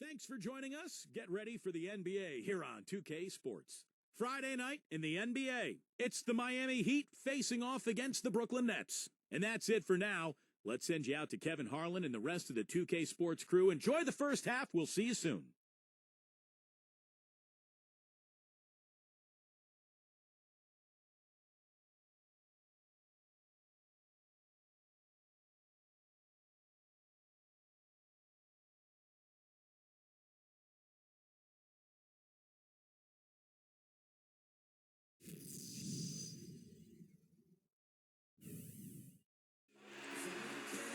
Thanks for joining us. Get ready for the NBA here on 2K Sports. Friday night in the NBA, it's the Miami Heat facing off against the Brooklyn Nets. And that's it for now. Let's send you out to Kevin Harlan and the rest of the 2K Sports crew. Enjoy the first half. We'll see you soon.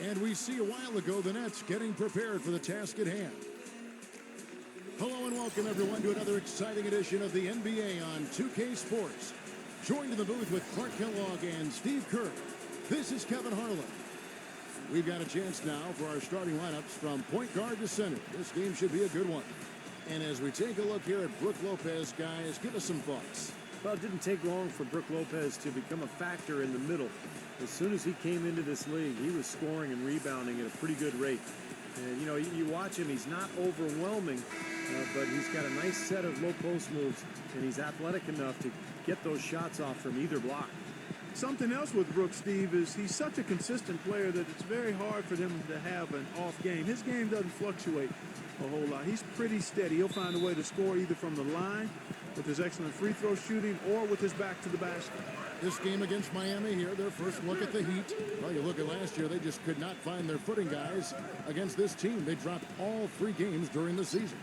And we see a while ago the Nets getting prepared for the task at hand. Hello and welcome everyone to another exciting edition of the NBA on 2K Sports. Joined in the booth with Clark Kellogg and Steve Kerr. This is Kevin Harlan. We've got a chance now for our starting lineups from point guard to center. This game should be a good one. And as we take a look here at Brook Lopez, guys, give us some thoughts. Well, it didn't take long for Brook Lopez to become a factor in the middle. As soon as he came into this league, he was scoring and rebounding at a pretty good rate. And, you know, you watch him, he's not overwhelming, but he's got a nice set of low post moves, and he's athletic enough to get those shots off from either block. Something else with Brook, Steve, is he's such a consistent player that it's very hard for them to have an off game. His game doesn't fluctuate a whole lot. He's pretty steady. He'll find a way to score either from the line with his excellent free throw shooting or with his back to the basket. This game against Miami here, their first look at the Heat. Well, you look at last year, they just could not find their footing, guys, against this team. They dropped all 3 games during the season.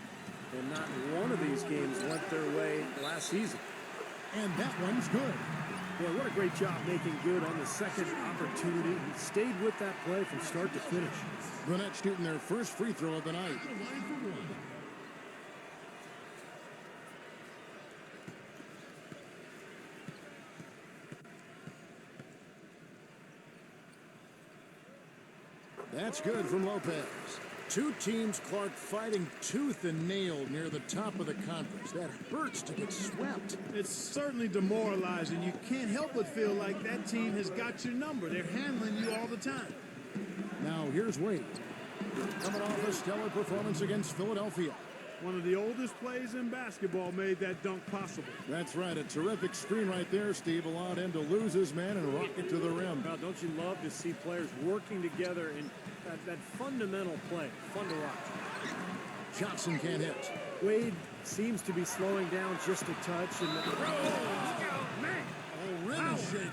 And not one of these games went their way last season. And that one's good. Boy, what a great job making good on the second opportunity. He stayed with that play from start to finish. The Nets shooting their first free throw of the night. That's good from Lopez. 2 teams, Clark, fighting tooth and nail near the top of the conference. That hurts to get swept. It's certainly demoralizing. You can't help but feel like that team has got your number. They're handling you all the time. Now here's Wade. Coming off a stellar performance against Philadelphia. One of the oldest plays in basketball made that dunk possible. That's right. A terrific screen right there, Steve. Allowed him to lose his man and rock it to the rim. Well, don't you love to see players working together in that fundamental play? Fun to watch. Johnson can't hit. Wade seems to be slowing down just a touch. And rim is shaking.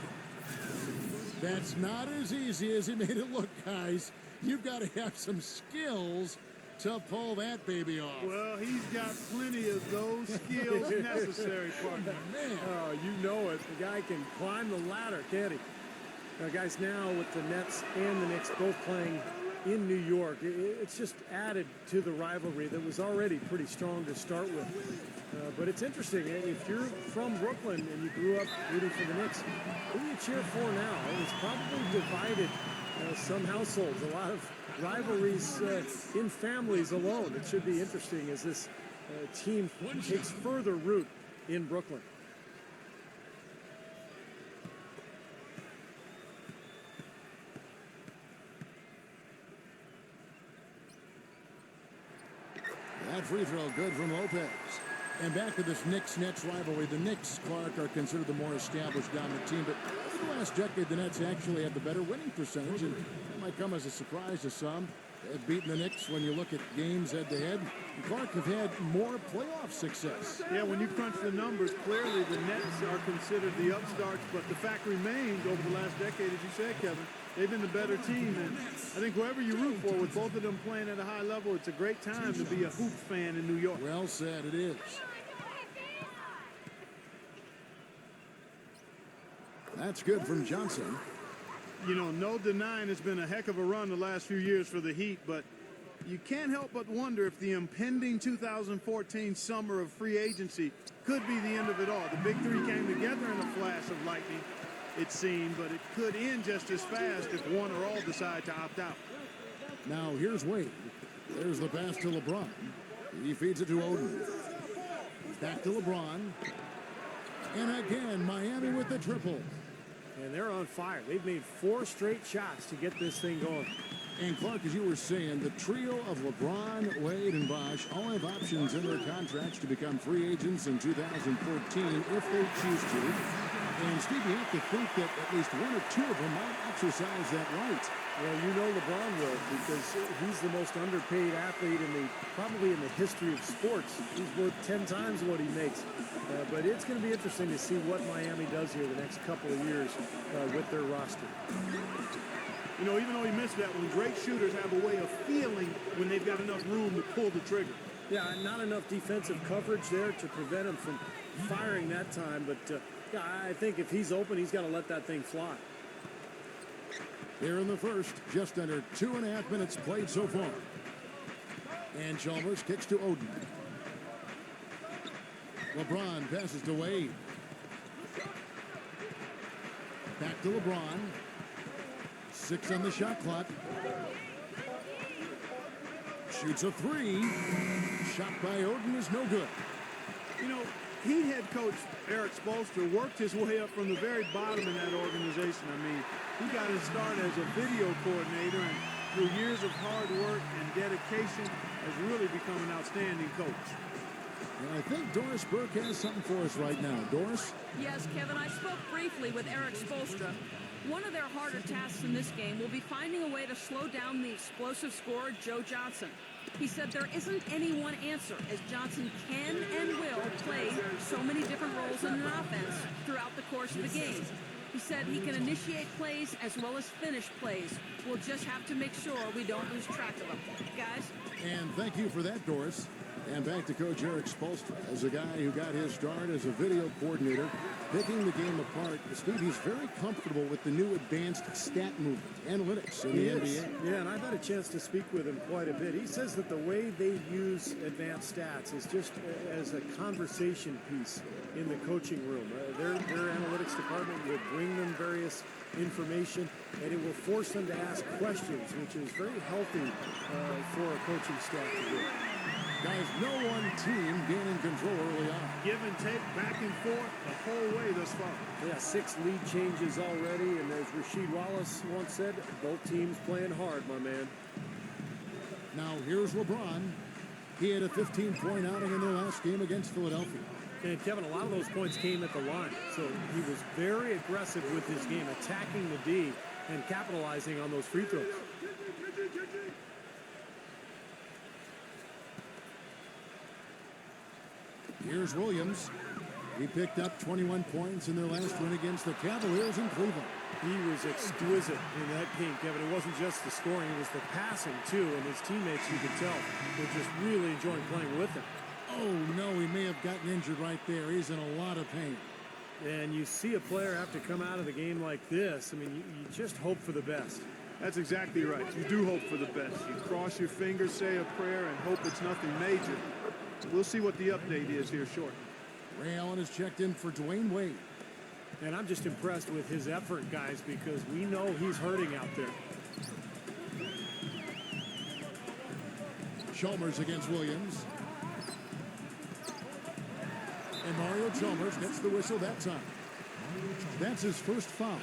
That's not as easy as he made it look, guys. You've got to have some skills to pull that baby off. Well, he's got plenty of those skills necessary, partner. Man. Oh, you know it. The guy can climb the ladder, can't he? Now, guys, now with the Nets and the Knicks both playing in New York, it's just added to the rivalry that was already pretty strong to start with. But it's interesting. If you're from Brooklyn and you grew up rooting for the Knicks, who do you cheer for now? It's probably divided some households. A lot of rivalries in families alone. It should be interesting as this team takes further root in Brooklyn. That free throw good from Lopez. And back to this Knicks-Nets rivalry. The Knicks, Clark, are considered the more established dominant team, but over the last decade, the Nets actually had the better winning percentage, and that might come as a surprise to some. They've beaten the Knicks when you look at games head-to-head. Clark have had more playoff success. Yeah, when you crunch the numbers, clearly the Nets are considered the upstarts, but the fact remains over the last decade, as you said, Kevin, they've been the better team. And I think whoever you root for, with both of them playing at a high level, it's a great time to be a hoop fan in New York. Well said, it is. That's good from Johnson. You know, no denying it's been a heck of a run the last few years for the Heat, but you can't help but wonder if the impending 2014 summer of free agency could be the end of it all. The big three came together in a flash of lightning, it seemed, but it could end just as fast if one or all decide to opt out. Now here's Wade. There's the pass to LeBron. He feeds it to Oden. Back to LeBron. And again, Miami with the triple. And they're on fire. They've made 4 straight shots to get this thing going. And Clark, as you were saying, the trio of LeBron, Wade, and Bosh all have options in their contracts to become free agents in 2014 if they choose to. And Steve, you have to think that at least 1 or 2 of them might exercise that right. Well, you know LeBron will, because he's the most underpaid athlete probably in the history of sports. He's worth 10 times what he makes. But it's going to be interesting to see what Miami does here the next couple of years with their roster. You know, even though he missed that one, great shooters have a way of feeling when they've got enough room to pull the trigger. Yeah, not enough defensive coverage there to prevent him from firing that time. But yeah, I think if he's open, he's got to let that thing fly. Here in the first, just under 2.5 minutes played so far. And Chalmers kicks to Oden. LeBron passes to Wade. Back to LeBron. 6 on the shot clock. Shoots a 3. Shot by Oden is no good. You know, Heat head coach Eric Spoelstra worked his way up from the very bottom in that organization. I mean, he got his start as a video coordinator, and through years of hard work and dedication has really become an outstanding coach. And I think Doris Burke has something for us right now. Doris? Yes, Kevin, I spoke briefly with Eric Spoelstra. One of their harder tasks in this game will be finding a way to slow down the explosive scorer, Joe Johnson. He said there isn't any one answer, as Johnson can and will play so many different roles in an offense throughout the course of the game. He said he can initiate plays as well as finish plays. We'll just have to make sure we don't lose track of them. Guys? And thank you for that, Doris. And back to Coach Eric Spoelstra. As a guy who got his start as a video coordinator, picking the game apart, Steve, he's very comfortable with the new advanced stat movement, analytics in the NBA. Yeah, and I've had a chance to speak with him quite a bit. He says that the way they use advanced stats is just as a conversation piece in the coaching room. Their analytics department will bring them various information, and it will force them to ask questions, which is very healthy for a coaching staff to do. Guys, no one team gaining control early on. Give and take, back and forth, the whole way thus far. Yeah, 6 lead changes already, and as Rasheed Wallace once said, both teams playing hard, my man. Now, here's LeBron. He had a 15-point outing in their last game against Philadelphia. And Kevin, a lot of those points came at the line, so he was very aggressive with his game, attacking the D and capitalizing on those free throws. Here's Williams. He picked up 21 points in their last win against the Cavaliers in Cleveland. He was exquisite in that game, Kevin. It wasn't just the scoring, it was the passing, too. And his teammates, you could tell, were just really enjoying playing with him. Oh, no, he may have gotten injured right there. He's in a lot of pain. And you see a player have to come out of the game like this. I mean, you just hope for the best. That's exactly right. You do hope for the best. You cross your fingers, say a prayer, and hope it's nothing major. We'll see what the update is here shortly. Ray Allen has checked in for Dwayne Wade. And I'm just impressed with his effort, guys, because we know he's hurting out there. Chalmers against Williams. And Mario Chalmers gets the whistle that time. That's his first foul.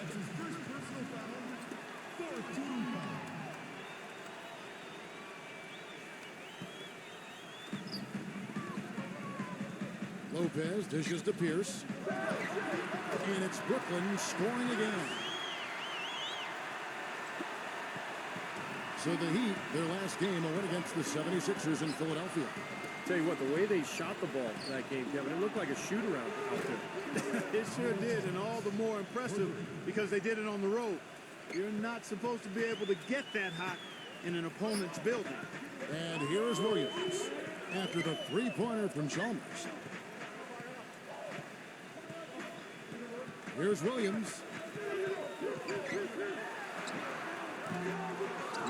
Lopez dishes to Pierce. And it's Brooklyn scoring again. So the Heat, their last game, a win against the 76ers in Philadelphia. Tell you what, the way they shot the ball that game, Kevin, it looked like a shoot-around out there. It sure did, and all the more impressive because they did it on the road. You're not supposed to be able to get that hot in an opponent's building. And here is Williams after the three-pointer from Chalmers. Here's Williams.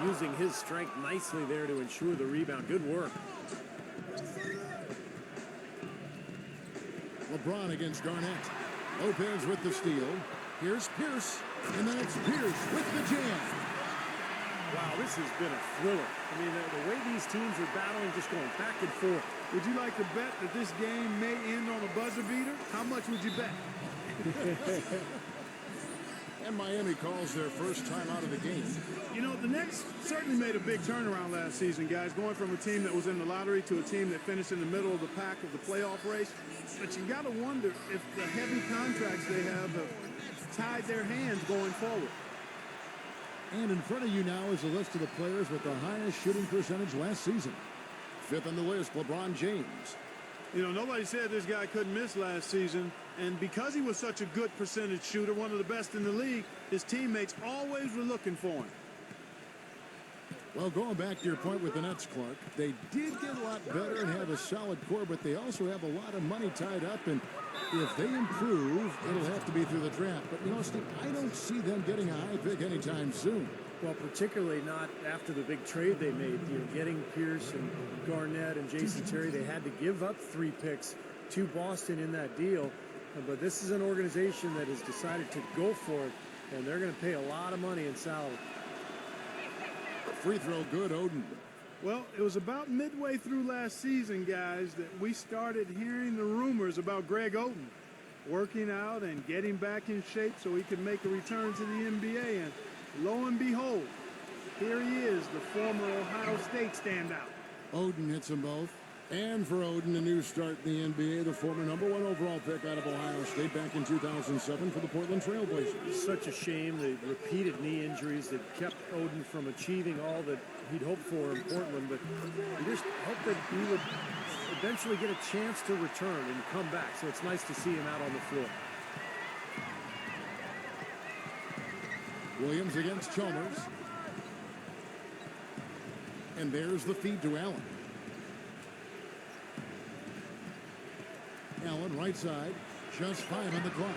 Using his strength nicely there to ensure the rebound. Good work. LeBron against Garnett. Lopez with the steal. Here's Pierce. And then it's Pierce with the jam. Wow, this has been a thriller. I mean, the way these teams are battling, just going back and forth. Would you like to bet that this game may end on a buzzer beater? How much would you bet? And Miami calls their first time out of the game. You know, the Nets certainly made a big turnaround last season, guys, going from a team that was in the lottery to a team that finished in the middle of the pack of the playoff race. But you got to wonder if the heavy contracts they have tied their hands going forward. And in front of you now is a list of the players with the highest shooting percentage last season. Fifth on the list, LeBron James. You know, nobody said this guy couldn't miss last season. And because he was such a good percentage shooter, one of the best in the league, his teammates always were looking for him. Well, going back to your point with the Nets, Clark, they did get a lot better and have a solid core, but they also have a lot of money tied up, and if they improve, it'll have to be through the draft. But, you know, Steve, I don't see them getting a high pick anytime soon. Well, particularly not after the big trade they made. You know, getting Pierce and Garnett and Jason Terry, they had to give up 3 picks to Boston in that deal. But this is an organization that has decided to go for it, and they're going to pay a lot of money in salary. Free throw good, Oden. Well, it was about midway through last season, guys, that we started hearing the rumors about Greg Oden working out and getting back in shape so he could make a return to the NBA. And lo and behold, here he is, the former Ohio State standout. Oden hits them both. And for Oden, a new start in the NBA, the former #1 overall pick out of Ohio State back in 2007 for the Portland Trailblazers. Such a shame, the repeated knee injuries that kept Oden from achieving all that he'd hoped for in Portland, but we just hope that he would eventually get a chance to return and come back, so it's nice to see him out on the floor. Williams against Chalmers. And there's the feed to Allen. Allen, right side, just 5 on the clock.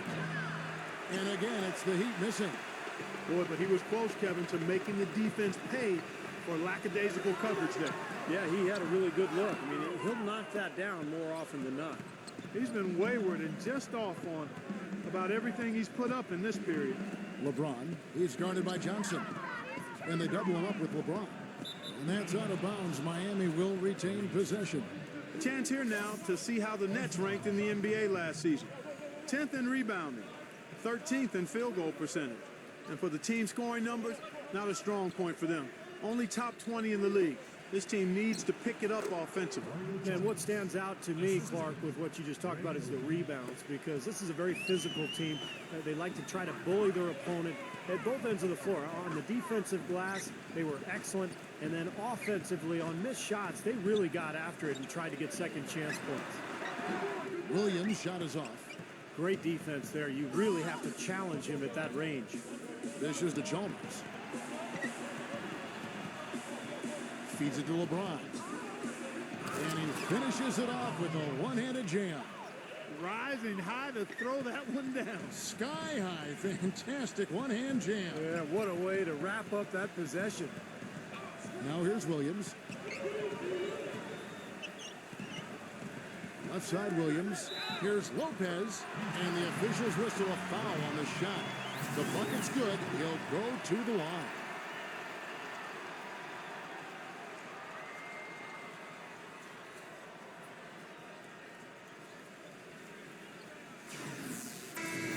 And again, it's the Heat missing. Boy, but he was close, Kevin, to making the defense pay for lackadaisical coverage there. Yeah, he had a really good look. I mean, he'll knock that down more often than not. He's been wayward and just off on about everything he's put up in this period. LeBron, he's guarded by Johnson. And they double him up with LeBron. And that's out of bounds. Miami will retain possession. A chance here now to see how the Nets ranked in the NBA last season. 10th in rebounding, 13th in field goal percentage. And for the team scoring numbers, not a strong point for them. Only top 20 in the league. This team needs to pick it up offensively. And what stands out to me, Clark, with what you just talked about is the rebounds, because this is a very physical team. They like to try to bully their opponent at both ends of the floor. On the defensive glass, they were excellent. And then offensively, on missed shots, they really got after it and tried to get second chance points. Williams' shot is off. Great defense there. You really have to challenge him at that range. This is to Chalmers. Feeds it to LeBron. And he finishes it off with a one-handed jam. Rising high to throw that one down. Sky high, fantastic one-hand jam. Yeah, what a way to wrap up that possession. Now here's Williams. Left side Williams. Here's Lopez. And the officials whistle a foul on the shot. The bucket's good. He'll go to the line.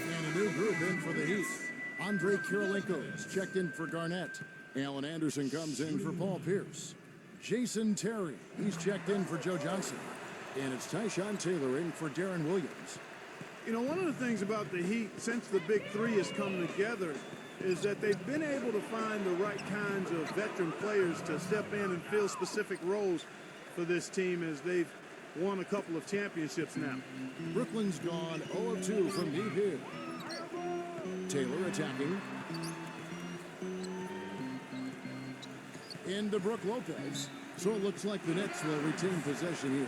And a new group in for the Heat. Andre Kirilenko's checked in for Garnett. Allen Anderson comes in for Paul Pierce. Jason Terry, he's checked in for Joe Johnson. And it's Tyshawn Taylor in for Darren Williams. You know, one of the things about the Heat since the Big Three has come together is that they've been able to find the right kinds of veteran players to step in and fill specific roles for this team as they've won a couple of championships now. Brooklyn's gone 0-2 from deep here. Taylor attacking. Into Brook Lopez. So it looks like the Nets will retain possession here.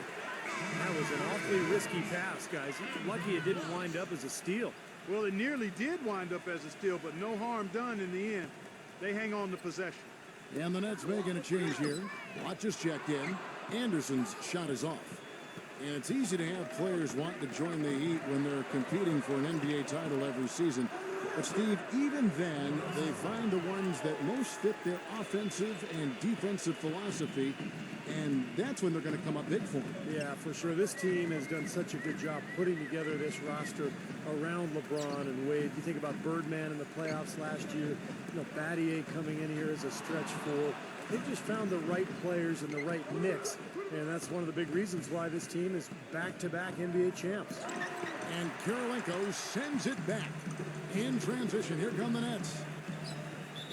That was an awfully risky pass, guys. Lucky it didn't wind up as a steal. Well, it nearly did wind up as a steal, but no harm done in the end. They hang on to possession. And the Nets making a change here. Watch is checked in. Anderson's shot is off. And it's easy to have players want to join the Heat when they're competing for an NBA title every season. But, Steve, even then, they find the ones that most fit their offensive and defensive philosophy. And that's when they're going to come up big for him. Yeah, for sure. This team has done such a good job putting together this roster around LeBron and Wade. You think about Birdman in the playoffs last year, Battier coming in here as a stretch four. They've just found the right players and the right mix, and that's one of the big reasons why this team is back-to-back NBA champs. And Kirilenko sends it back. In transition, here come the Nets.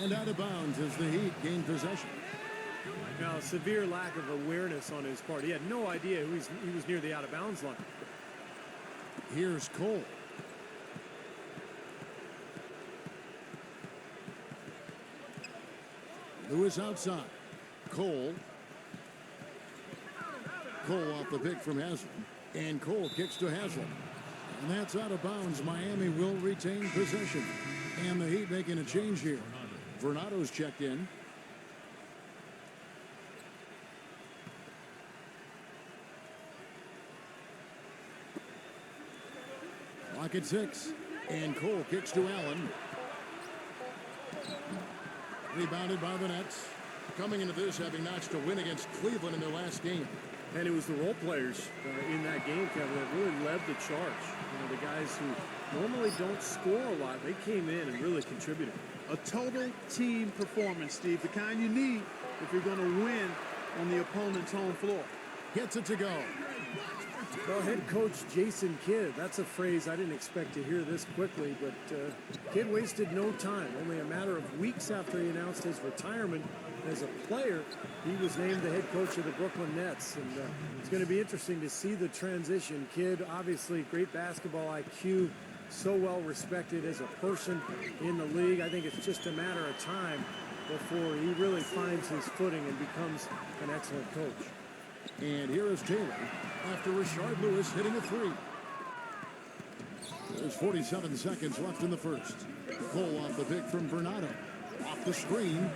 And out of bounds as the Heat gain possession. Now, a severe lack of awareness on his part. He had no idea he was near the out-of-bounds line. Here's Cole. Lewis outside. Cole. Cole off the pick from Haslam. And Cole kicks to Haslam. And that's out of bounds. Miami will retain possession. And the Heat making a change here. Vernato's checked in. Clock at 6. And Cole kicks to Allen. Rebounded by the Nets. Coming into this, having notched a win against Cleveland in their last game. And it was the role players in that game, Kevin, that really led the charge. The guys who normally don't score a lot, they came in and really contributed. A total team performance, Steve, the kind you need if you're going to win on the opponent's home floor. Gets it to go. Well, head coach Jason Kidd, that's a phrase I didn't expect to hear this quickly, but Kidd wasted no time. Only a matter of weeks after he announced his retirement as a player, he was named the head coach of the Brooklyn Nets. And it's going to be interesting to see the transition. Kidd, obviously great basketball IQ, so well respected as a person in the league. I think it's just a matter of time before he really finds his footing and becomes an excellent coach. And here is Taylor after Rashard Lewis hitting a three. There's 47 seconds left in the first. Cole off the pick from Bernardo. Off the screen.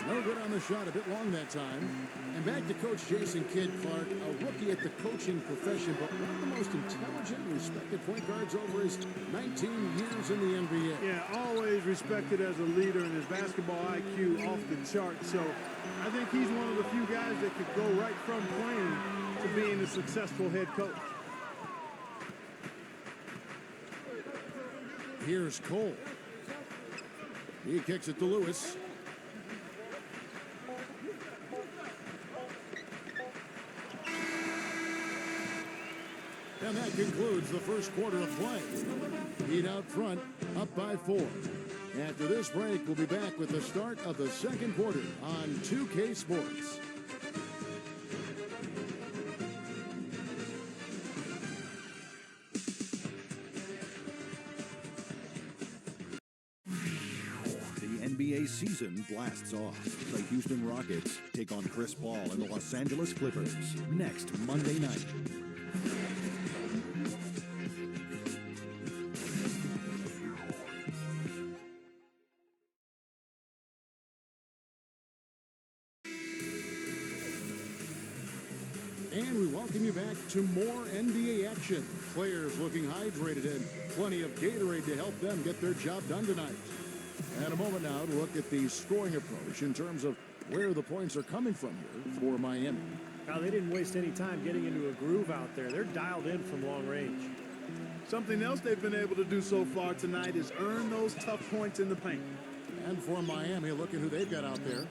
No good on the shot, a bit long that time. And back to Coach Jason Kidd, Clark, a rookie at the coaching profession, but one of the most intelligent and respected point guards over his 19 years in the NBA. Yeah, always respected as a leader, and his basketball IQ off the chart. So I think he's one of the few guys that could go right from playing to being a successful head coach. Here's Cole. He kicks it to Lewis. And that concludes the first quarter of play. Heat out front, up by 4. After this break, we'll be back with the start of the second quarter on 2K Sports. The NBA season blasts off. The Houston Rockets take on Chris Paul and the Los Angeles Clippers next Monday night. And we welcome you back to more NBA action. Players looking hydrated and plenty of Gatorade to help them get their job done tonight. And a moment now to look at the scoring approach in terms of where the points are coming from here for Miami. Now, they didn't waste any time getting into a groove out there. They're dialed in from long range. Something else they've been able to do so far tonight is earn those tough points in the paint. And for Miami, look at who they've got out there.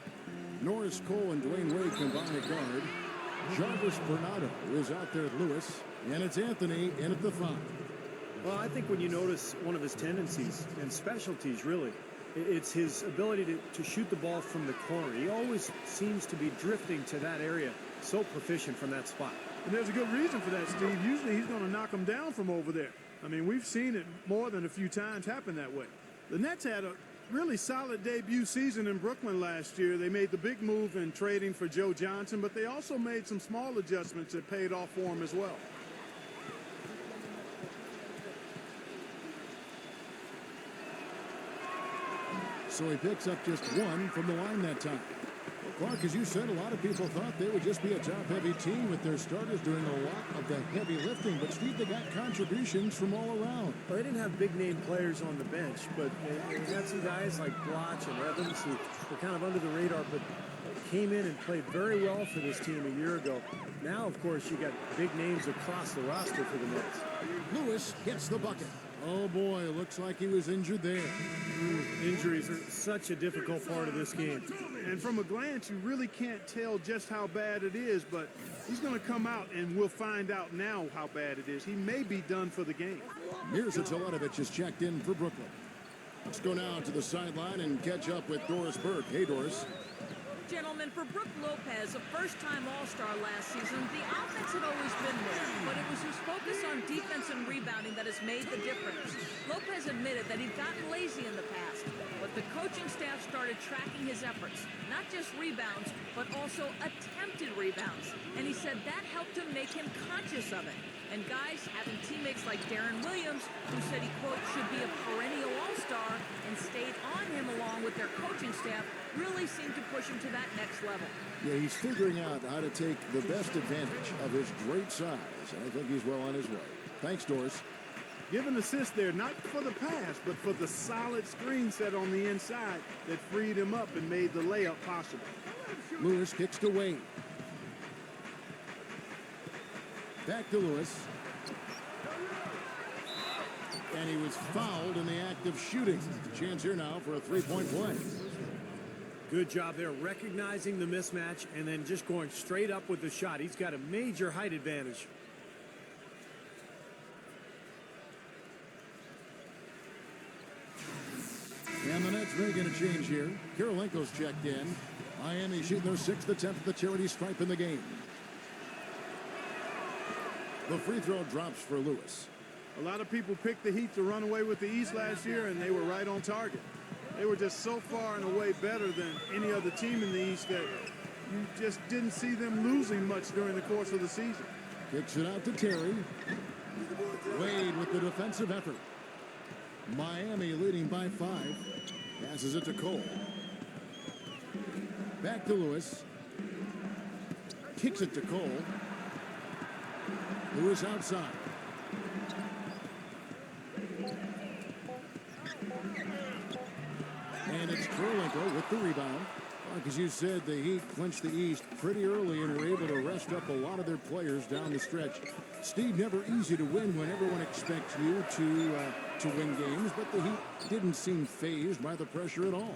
Norris Cole and Dwayne Wade combine at guard. Jarvis Bernardo is out there at Lewis. And it's Anthony in at the 5. Well, I think when you notice one of his tendencies and specialties, really, it's his ability to shoot the ball from the corner. He always seems to be drifting to that area, so proficient from that spot. And there's a good reason for that, Steve. Usually he's going to knock them down from over there. I mean, we've seen it more than a few times happen that way. The Nets had a really solid debut season in Brooklyn last year. They made the big move in trading for Joe Johnson, but they also made some small adjustments that paid off for him as well. So he picks up just 1 from the line that time. Well, Clark, as you said, a lot of people thought they would just be a top-heavy team with their starters doing a lot of the heavy lifting. But, Steve, they got contributions from all around. Well, they didn't have big-name players on the bench, but they had some guys like Blotch and Evans who were kind of under the radar. But came in and played very well for this team a year ago. Now, of course, you got big names across the roster for the Nets. Lewis hits the bucket. Oh boy, looks like he was injured there. Injuries are such a difficult part of this game. And from a glance, you really can't tell just how bad it is, but he's going to come out, and we'll find out now how bad it is. He may be done for the game. Mirza Teletovic is checked in for Brooklyn. Let's go now to the sideline and catch up with Doris Burke. Hey, Doris. Gentlemen, for Brook Lopez, a first-time All-Star last season, the offense had always been there, but it was his focus on defense and rebounding that has made the difference. Lopez admitted that he'd gotten lazy in the past, but the coaching staff started tracking his efforts, not just rebounds, but also attempted rebounds. And he said that helped him make him conscious of it. And guys, having teammates like Darren Williams, who said he, quote, should be a perennial All-Star and stayed on him along with their coaching staff, really seemed to push him to that next level. Yeah, he's figuring out how to take the best advantage of his great size, and I think he's well on his way. Thanks, Doris. Give an assist there, not for the pass, but for the solid screen set on the inside that freed him up and made the layup possible. Lewis kicks to Wade. Back to Lewis. And he was fouled in the act of shooting. Chance here now for a three-point play. Good job there recognizing the mismatch and then just going straight up with the shot. He's got a major height advantage. And the Nets making a change here. Kirilenko's checked in. Miami shooting their sixth attempt at the charity stripe in the game. The free throw drops for Lewis. A lot of people picked the Heat to run away with the East last year, and they were right on target. They were just so far and away better than any other team in the East that you just didn't see them losing much during the course of the season. Kicks it out to Terry. Wade with the defensive effort. Miami leading by 5. Passes it to Cole. Back to Lewis. Kicks it to Cole. Lewis outside. And it's Kirilenko with the rebound. Like as you said, the Heat clinched the East pretty early and were able to rest up a lot of their players down the stretch. Steve, never easy to win when everyone expects you to win games, but the Heat didn't seem fazed by the pressure at all.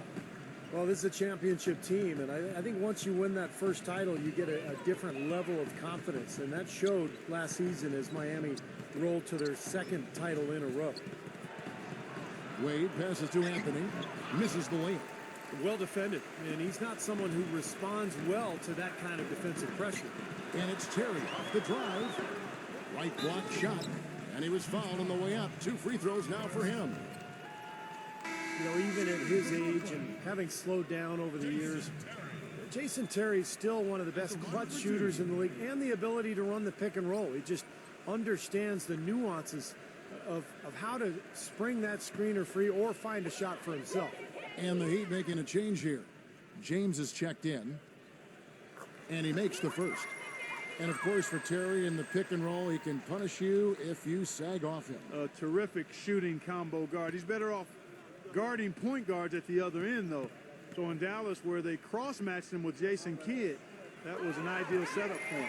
Well, this is a championship team, and I think once you win that first title, you get a different level of confidence, and that showed last season as Miami rolled to their second title in a row. Wade passes to Anthony, misses the layup. Well defended, and he's not someone who responds well to that kind of defensive pressure. And it's Terry off the drive. Right block shot, and he was fouled on the way up. 2 free throws now for him. You know, even at his age and having slowed down over the years, Jason Terry's still one of the best clutch shooters in the league and the ability to run the pick and roll. He just understands the nuances of how to spring that screener free or find a shot for himself. And the Heat making a change here. James is checked in, and he makes the first. And, of course, for Terry in the pick and roll, he can punish you if you sag off him. A terrific shooting combo guard. He's better off guarding point guards at the other end, though. So in Dallas, where they cross-matched him with Jason Kidd, that was an ideal setup for him.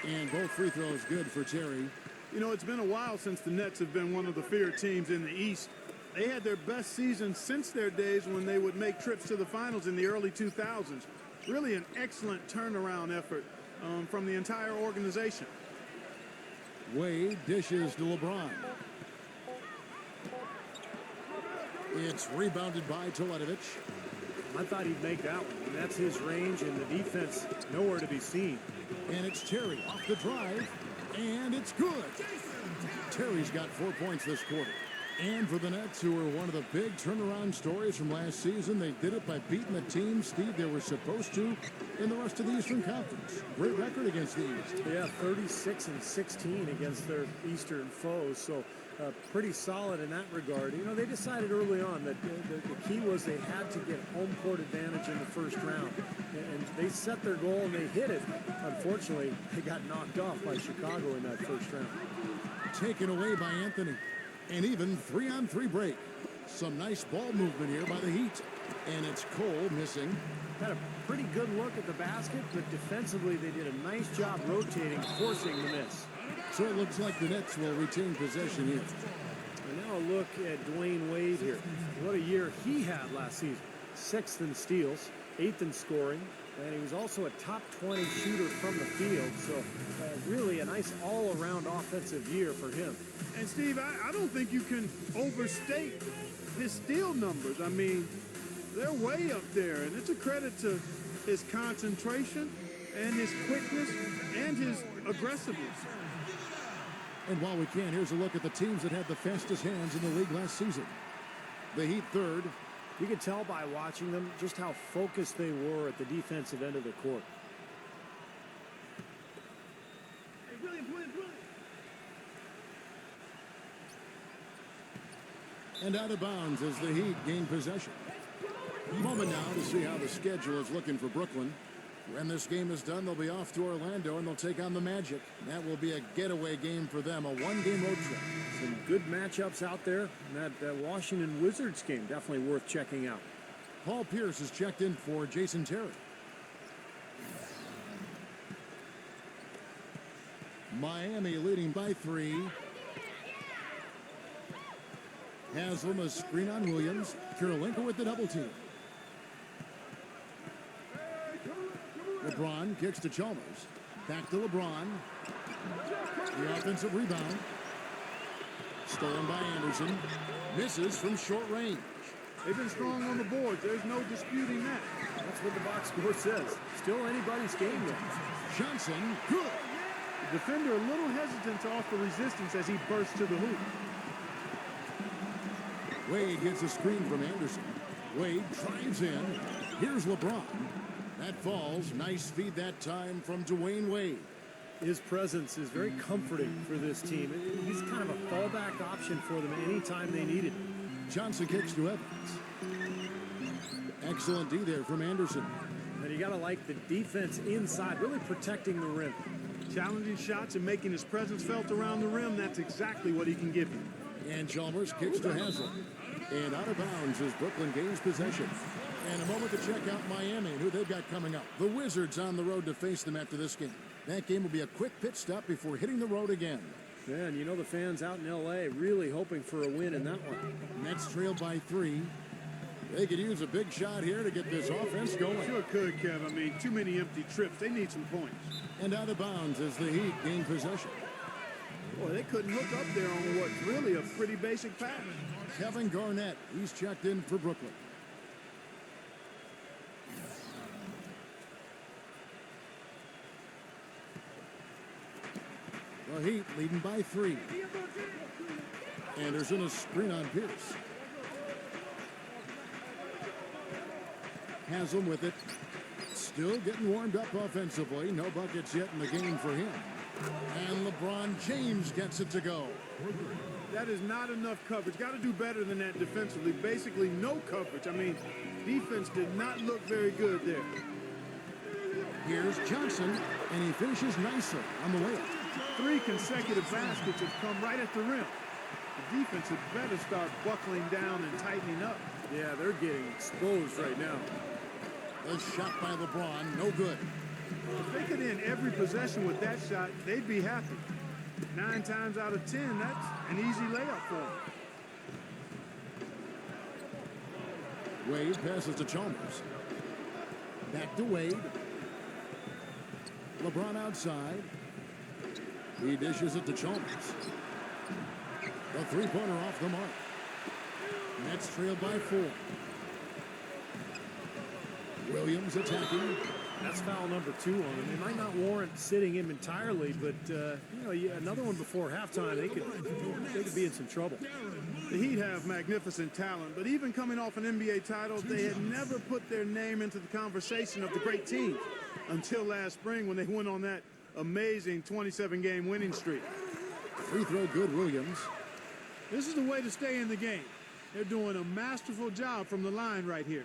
And both free throws good for Terry. You know, it's been a while since the Nets have been one of the feared teams in the East. They had their best season since their days when they would make trips to the finals in the early 2000s. Really an excellent turnaround effort from the entire organization. Wade dishes to LeBron. It's rebounded by Teletovic. I thought he'd make that one, and that's his range, and the defense nowhere to be seen. And it's Terry off the drive, and it's good. Terry's got 4 points this quarter. And for the Nets, who were one of the big turnaround stories from last season, they did it by beating the team, Steve, they were supposed to in the rest of the Eastern Conference. Great record against the East. Yeah, 36-16 against their Eastern foes, so pretty solid in that regard. You know, they decided early on that the key was they had to get home court advantage in the first round. And they set their goal and they hit it. Unfortunately, they got knocked off by Chicago in that first round. Taken away by Anthony. An even 3-on-3 break. Some nice ball movement here by the Heat. And it's Cole missing. Had a pretty good look at the basket, but defensively they did a nice job rotating, forcing the miss. So it looks like the Nets will retain possession here. And now a look at Dwayne Wade here. What a year he had last season. 6th in steals, 8th in scoring, and he was also a top 20 shooter from the field. So really a nice all-around offensive year for him. And Steve, I don't think you can overstate his steal numbers. I mean, they're way up there, and it's a credit to his concentration and his quickness and his aggressiveness. And while we can, here's a look at the teams that had the fastest hands in the league last season. The Heat third. You could tell by watching them just how focused they were at the defensive end of the court. And out of bounds as the Heat gain possession. Moment now to see how the schedule is looking for Brooklyn. When this game is done, they'll be off to Orlando and they'll take on the Magic. That will be a getaway game for them, a one-game road trip. Some good matchups out there. And that Washington Wizards game definitely worth checking out. Paul Pierce is checked in for Jason Terry. Miami leading by 3. Haslam a screen on Williams. Kirilenko with the double team. LeBron kicks to Chalmers. Back to LeBron. The offensive rebound. Stolen by Anderson. Misses from short range. They've been strong on the boards. There's no disputing that. That's what the box score says. Still anybody's game there. Johnson, good. The defender a little hesitant to offer resistance as he bursts to the hoop. Wade gets a screen from Anderson. Wade drives in. Here's LeBron. That falls. Nice feed that time from Dwayne Wade. His presence is very comforting for this team. He's kind of a fallback option for them anytime they need it. Johnson kicks to Evans. Excellent D there from Anderson. And you got to like the defense inside, really protecting the rim. Challenging shots and making his presence felt around the rim. That's exactly what he can give you. And Chalmers kicks to Haslam. And out of bounds as Brooklyn gains possession. And a moment to check out Miami and who they've got coming up. The Wizards on the road to face them after this game. That game will be a quick pit stop before hitting the road again. Yeah, and you know the fans out in L.A. really hoping for a win in that one. Nets trailed by 3. They could use a big shot here to get this offense going. Sure could, Kev. I mean, too many empty trips. They need some points. And out of bounds as the Heat gain possession. Boy, they couldn't hook up there on what's really a pretty basic pass. Kevin Garnett, he's checked in for Brooklyn. The Heat leading by 3. Anderson a screen on Pierce. Haslam with it. Still getting warmed up offensively. No buckets yet in the game for him. And LeBron James gets it to go. That is not enough coverage. Got to do better than that defensively. Basically no coverage. I mean, defense did not look very good there. Here's Johnson, and he finishes nicely on the layup. 3 consecutive baskets have come right at the rim. The defense had better start buckling down and tightening up. Yeah, they're getting exposed right now. A shot by LeBron, no good. If they could end every possession with that shot, they'd be happy. 9 times out of 10, that's an easy layup for them. Wade passes to Chalmers. Back to Wade. LeBron outside. He dishes it to Chalmers. The three-pointer off the mark. Nets trailed by 4. Williams attacking. That's foul number 2 on him. It might not warrant sitting him entirely, but another one before halftime, they could be in some trouble. The Heat have magnificent talent, but even coming off an NBA title, they had never put their name into the conversation of the great teams until last spring when they went on that amazing 27-game winning streak. Free throw good, Williams. This is the way to stay in the game. They're doing a masterful job from the line right here.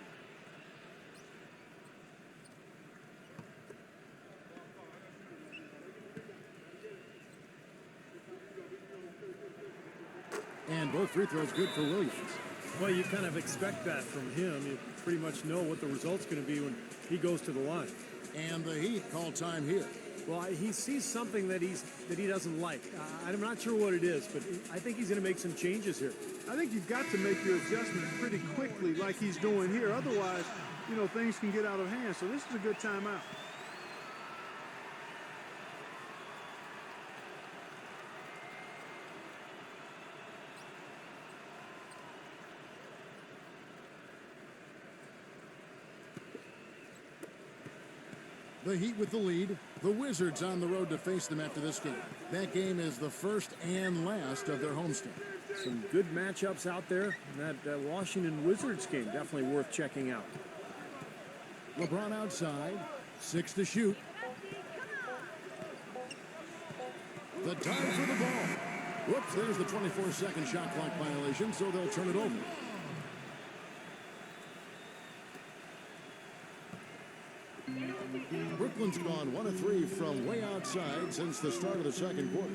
And both free throws good for Williams. Well, you kind of expect that from him. You pretty much know what the result's going to be when he goes to the line. And the Heat call time here. Well, he sees something that he doesn't like. I'm not sure what it is, but I think he's going to make some changes here. I think you've got to make your adjustments pretty quickly like he's doing here. Otherwise, you know, things can get out of hand. So this is a good timeout. The Heat with the lead. The Wizards on the road to face them after this game. That game is the first and last of their homestand. Some good matchups out there. That Washington Wizards game definitely worth checking out. LeBron outside. 6 to shoot. The time for the ball. Whoops, there's the 24-second shot clock violation, so they'll turn it over. Brooklyn's gone 1 of 3 from way outside since the start of the second quarter.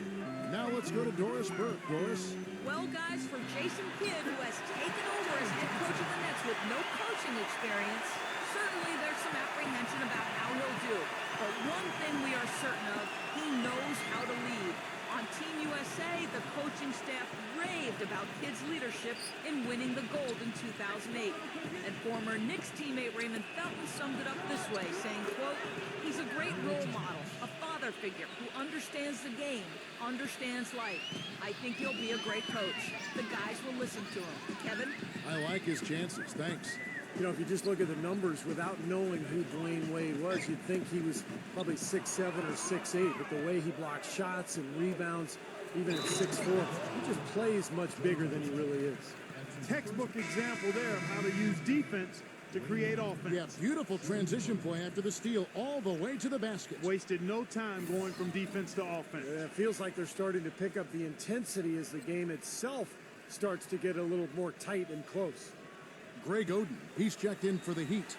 Now let's go to Doris Burke. Doris? Well, guys, for Jason Kidd, who has taken over as head coach of the Nets with no coaching experience, certainly there's some apprehension about how he'll do. But one thing we are certain of, he knows how to lead. On Team USA, the coaching staff raved about Kidd's leadership in winning the gold in 2008. And former Knicks teammate Raymond Felton summed it up this way, saying, quote, "He's a great role model, a father figure who understands the game, understands life. I think he'll be a great coach. The guys will listen to him." Kevin? I like his chances. Thanks. You know, if you just look at the numbers without knowing who Dwayne Wade was, you'd think he was probably 6'7" or 6'8", but the way he blocks shots and rebounds, even at 6'4", he just plays much bigger than he really is. Textbook example there of how to use defense to create offense. Yeah, beautiful transition play after the steal all the way to the basket. Wasted no time going from defense to offense. It feels like they're starting to pick up the intensity as the game itself starts to get a little more tight and close. Greg Oden, he's checked in for the Heat.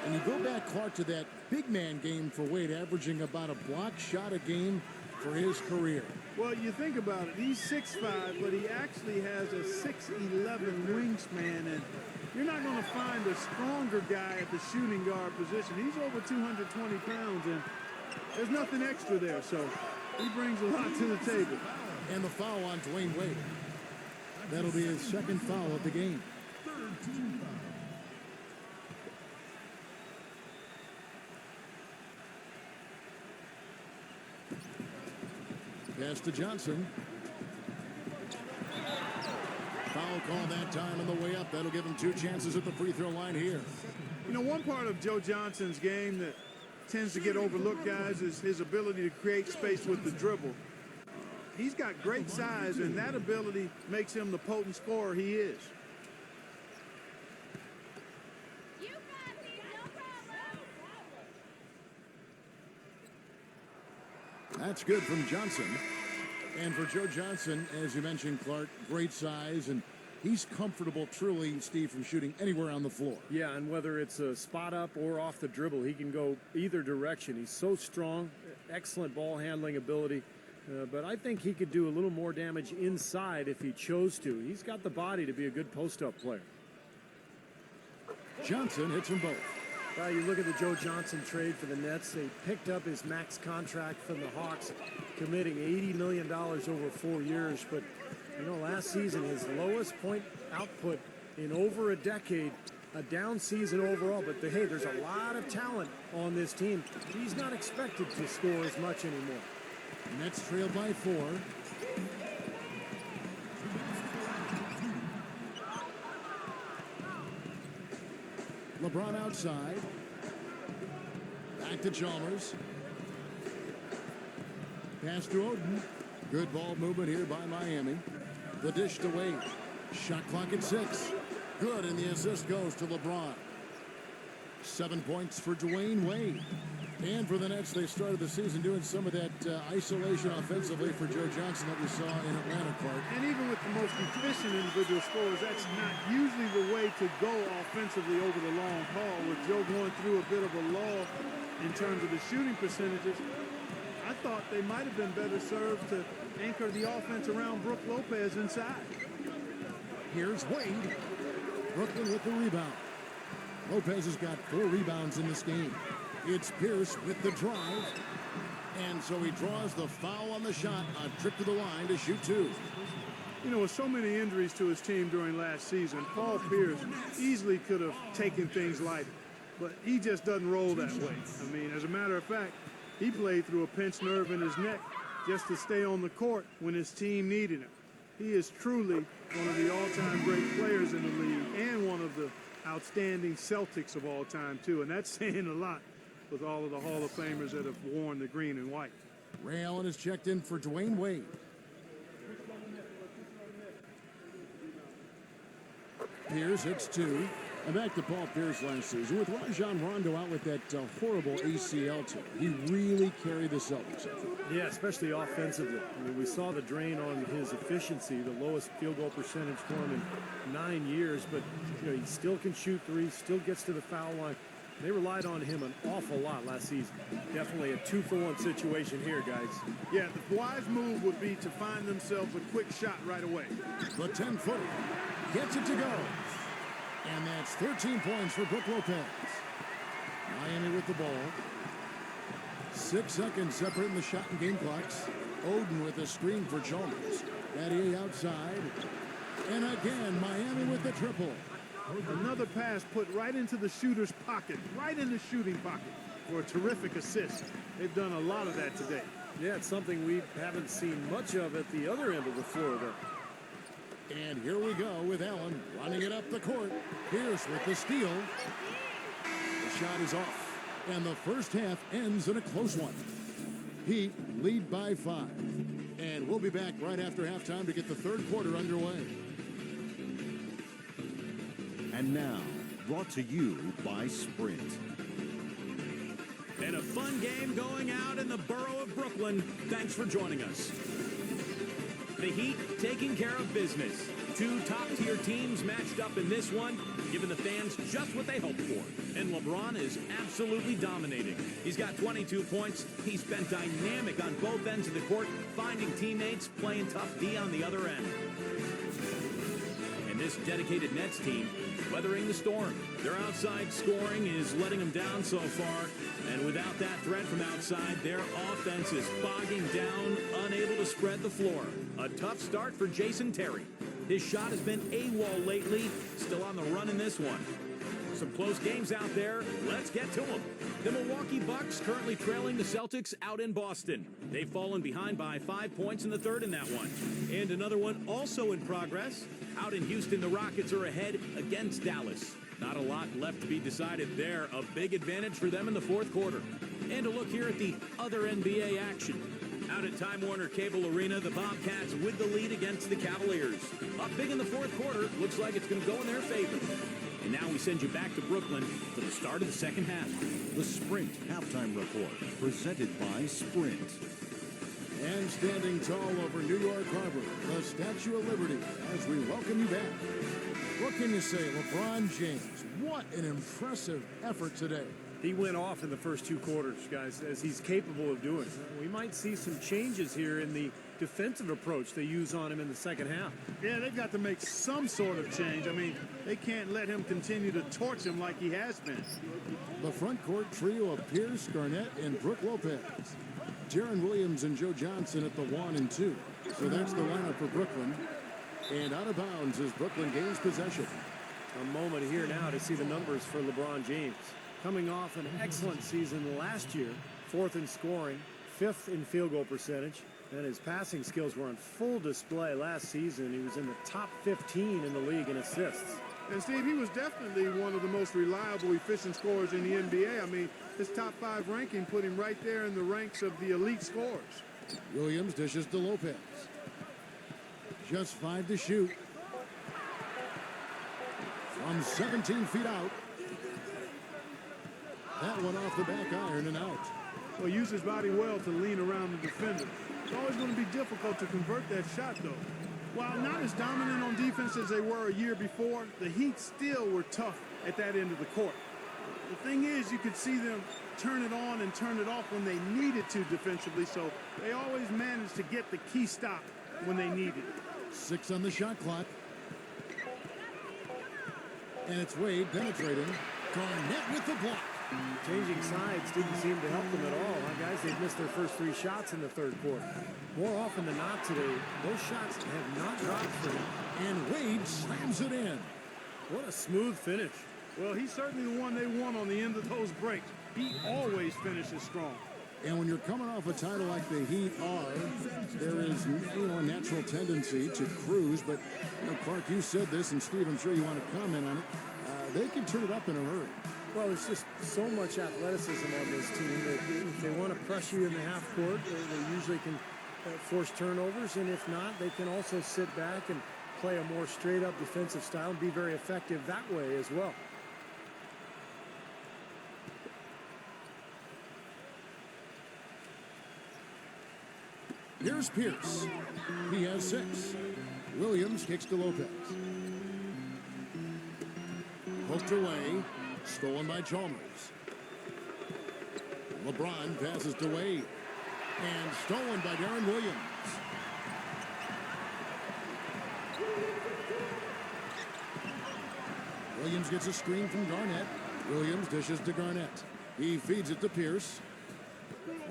And you go back, Clark, to that big man game for Wade, averaging about a block shot a game for his career. Well, you think about it. He's 6'5", but he actually has a 6'11" wingspan, and you're not going to find a stronger guy at the shooting guard position. He's over 220 pounds, and there's nothing extra there, so he brings a lot to the table. And the foul on Dwayne Wade. That'll be his second foul of the game. Pass to Johnson. Foul call that time on the way up. That'll give him 2 chances at the free throw line here. You know, one part of Joe Johnson's game that tends to get overlooked, guys, is his ability to create space with the dribble. He's got great size, and that ability makes him the potent scorer he is. That's good from Johnson. And for Joe Johnson, as you mentioned, Clark, great size, and he's comfortable, truly, Steve, from shooting anywhere on the floor. Yeah, and whether it's a spot up or off the dribble, he can go either direction. He's so strong, excellent ball handling ability. But I think he could do a little more damage inside if he chose to. He's got the body to be a good post-up player. Johnson hits them both. You look at the Joe Johnson trade for the Nets. They picked up his max contract from the Hawks, committing $80 million over 4 years. But, you know, last season, his lowest point output in over a decade, a down season overall. But, hey, there's a lot of talent on this team. He's not expected to score as much anymore. Nets trail by 4. LeBron outside. Back to Chalmers. Pass to Oden. Good ball movement here by Miami. The dish to Wade. Shot clock at 6. Good, and the assist goes to LeBron. 7 points for Dwayne Wade. And for the Nets, they started the season doing some of that isolation offensively for Joe Johnson that we saw in Atlanta, Clark. And even with the most efficient individual scorers, that's not usually the way to go offensively over the long haul. With Joe going through a bit of a lull in terms of the shooting percentages, I thought they might have been better served to anchor the offense around Brook Lopez inside. Here's Wade. Brooklyn with the rebound. Lopez has got 4 rebounds in this game. It's Pierce with the drive. And so he draws the foul on the shot. A trip to the line to shoot 2. You know, with so many injuries to his team during last season, Paul Pierce easily could have taken things lighter. But he just doesn't roll that way. I mean, as a matter of fact, he played through a pinched nerve in his neck just to stay on the court when his team needed him. He is truly one of the all-time great players in the league and one of the outstanding Celtics of all time, too. And that's saying a lot with all of the Hall of Famers that have worn the green and white. Ray Allen is checked in for Dwayne Wade. Pierce hits 2. And back to Paul Pierce last season. With Rajon Rondo out with that horrible ACL tear, he really carried the Celtics, I think. Yeah, especially offensively. I mean, we saw the drain on his efficiency, the lowest field goal percentage for him in 9 years, but you know, he still can shoot threes, still gets to the foul line. They relied on him an awful lot last season. Definitely a 2-for-1 situation here, guys. Yeah, the wise move would be to find themselves a quick shot right away. The 10-footer gets it to go. And that's 13 points for Brook Lopez. Miami with the ball. 6 seconds separating the shot and game clocks. Oden with a screen for Chalmers. Battier outside. And again, Miami with the triple. Another pass put right into the shooter's pocket, right in the shooting pocket for a terrific assist. They've done a lot of that today. Yeah, it's something we haven't seen much of at the other end of the floor, though. And here we go with Allen running it up the court. Pierce with the steal. The shot is off. And the first half ends in a close one. Heat lead by 5. And we'll be back right after halftime to get the third quarter underway. And now, brought to you by Sprint. And a fun game going out in the borough of Brooklyn. Thanks for joining us. The Heat taking care of business. 2 top-tier teams matched up in this one, giving the fans just what they hoped for. And LeBron is absolutely dominating. He's got 22 points. He's been dynamic on both ends of the court, finding teammates, playing tough D on the other end. And this dedicated Nets team weathering the storm. Their outside scoring is letting them down so far. And without that threat from outside, their offense is bogging down, unable to spread the floor. A tough start for Jason Terry. His shot has been AWOL lately, still on the run in this one. Some close games out there. Let's get to them. The Milwaukee Bucks currently trailing the Celtics out in Boston. They've fallen behind by 5 points in the third in that one. And another one also in progress. Out in Houston, the Rockets are ahead against Dallas. Not a lot left to be decided there. A big advantage for them in the fourth quarter. And a look here at the other NBA action. Out at Time Warner Cable Arena, the Bobcats with the lead against the Cavaliers. Up big in the fourth quarter. Looks like it's going to go in their favor. And now we send you back to Brooklyn for the start of the second half. The Sprint Halftime Report, presented by Sprint. And standing tall over New York Harbor, the Statue of Liberty, as we welcome you back. What can you say, LeBron James? What an impressive effort today. He went off in the first 2 quarters, guys, as he's capable of doing. We might see some changes here in the defensive approach they use on him in the second half. Yeah, they've got to make some sort of change. I mean, they can't let him continue to torch him like he has been. The front court trio of Pierce, Garnett, and Brook Lopez. Jaron Williams and Joe Johnson at the 1 and 2. So that's the lineup for Brooklyn. And out of bounds as Brooklyn gains possession. A moment here now to see the numbers for LeBron James. Coming off an excellent season last year, 4th in scoring, 5th in field goal percentage, and his passing skills were on full display last season. He was in the top 15 in the league in assists. And Steve, he was definitely one of the most reliable, efficient scorers in the NBA. I mean, his top 5 ranking put him right there in the ranks of the elite scorers. Williams dishes to Lopez. Just 5 to shoot. From 17 feet out. That one off the back iron and out. Well, he used his body well to lean around the defender. It's always going to be difficult to convert that shot, though. While not as dominant on defense as they were a year before, the Heat still were tough at that end of the court. The thing is, you could see them turn it on and turn it off when they needed to defensively, so they always managed to get the key stop when they needed it. 6 on the shot clock. And it's Wade penetrating. Garnett with the block. Changing sides didn't seem to help them at all, huh, guys? They've missed their first 3 shots in the third quarter. More often than not today, those shots have not dropped for him. And Wade slams it in. What a smooth finish. Well, he's certainly the one they want on the end of those breaks. He always finishes strong. And when you're coming off a title like the Heat are, there is, a natural tendency to cruise. But, Clark, you said this, and Steve, I'm sure you want to comment on it. They can turn it up in a hurry. Well, there's just so much athleticism on this team that if they want to press you in the half court, they usually can force turnovers. And if not, they can also sit back and play a more straight-up defensive style and be very effective that way as well. Here's Pierce. He has 6. Williams kicks to Lopez. Poked away. Stolen by Chalmers. LeBron passes to Wade. And stolen by Darren Williams. Williams gets a screen from Garnett. Williams dishes to Garnett. He feeds it to Pierce.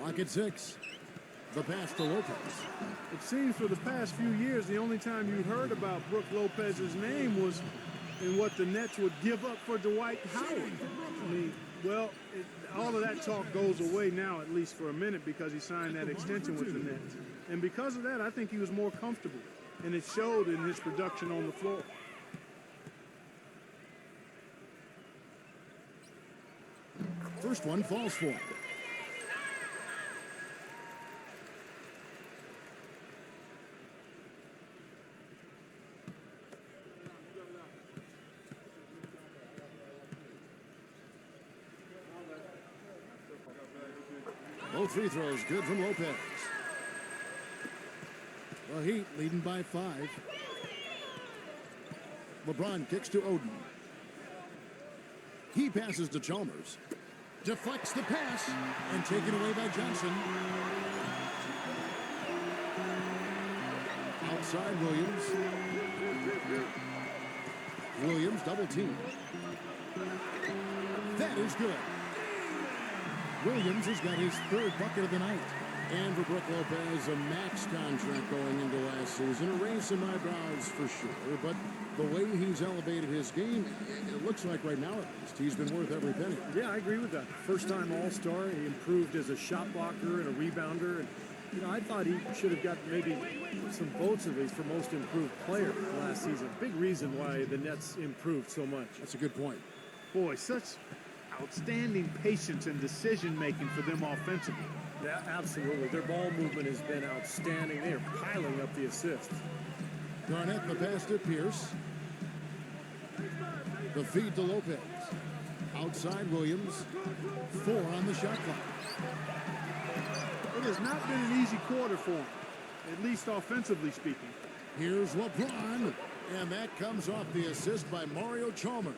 Clock at 6. The pass to Lopez. It seems for the past few years, the only time you heard about Brook Lopez's name was in what the Nets would give up for Dwight Howard. I mean, well, all of that talk goes away now, at least for a minute, because he signed that extension with the Nets. And because of that, I think he was more comfortable, and it showed in his production on the floor. First one falls for him. Both free throws good from Lopez. The Heat leading by 5. LeBron kicks to Oden. He passes to Chalmers. Deflects the pass and taken away by Johnson. Outside Williams. Williams double team. That is good. Williams has got his 3rd bucket of the night. And for Brook Lopez, a max contract going into last season. A raise some eyebrows for sure, but the way he's elevated his game, it looks like right now at least, he's been worth every penny. Yeah, I agree with that. First-time All-Star. He improved as a shot blocker and a rebounder. And, I thought he should have got maybe some votes at least for most improved player last season. Big reason why the Nets improved so much. That's a good point. Boy, such outstanding patience and decision-making for them offensively. Yeah, absolutely. Their ball movement has been outstanding. They are piling up the assists. Garnett the pass to Pierce. The feed to Lopez. Outside Williams. 4 on the shot clock. It has not been an easy quarter for him, at least offensively speaking. Here's LeBron, and that comes off the assist by Mario Chalmers.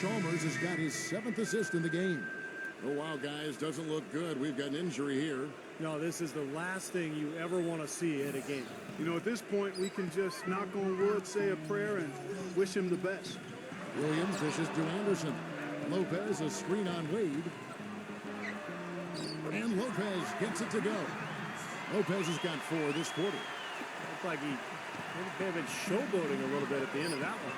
Chalmers has got his 7th assist in the game. Oh, wow, guys, doesn't look good. We've got an injury here. No, this is the last thing you ever want to see in a game. At this point, we can just knock on wood, say a prayer, and wish him the best. Williams dishes to Anderson. Lopez a screen on Wade. And Lopez gets it to go. Lopez has got 4 this quarter. Looked like he may have been showboating a little bit at the end of that one.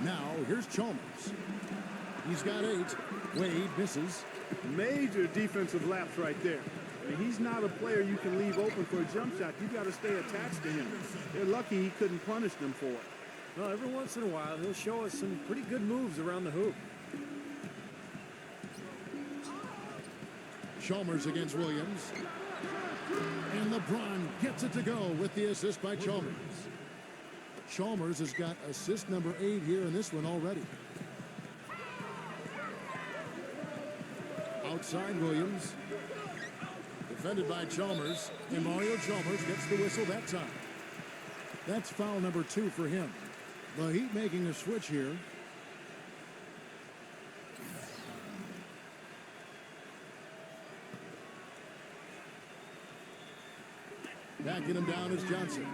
Now, here's Chalmers. He's got 8. Wade misses. Major defensive lapse right there. I mean, he's not a player you can leave open for a jump shot. You got to stay attached to him. They're lucky he couldn't punish them for it. Well, every once in a while, he'll show us some pretty good moves around the hoop. Chalmers against Williams. And LeBron gets it to go with the assist by Chalmers. Chalmers has got assist number 8 here in this one already. Outside Williams. Defended by Chalmers. And Mario Chalmers gets the whistle that time. That's foul number 2 for him. The Heat making a switch here. Backing him down is Johnson.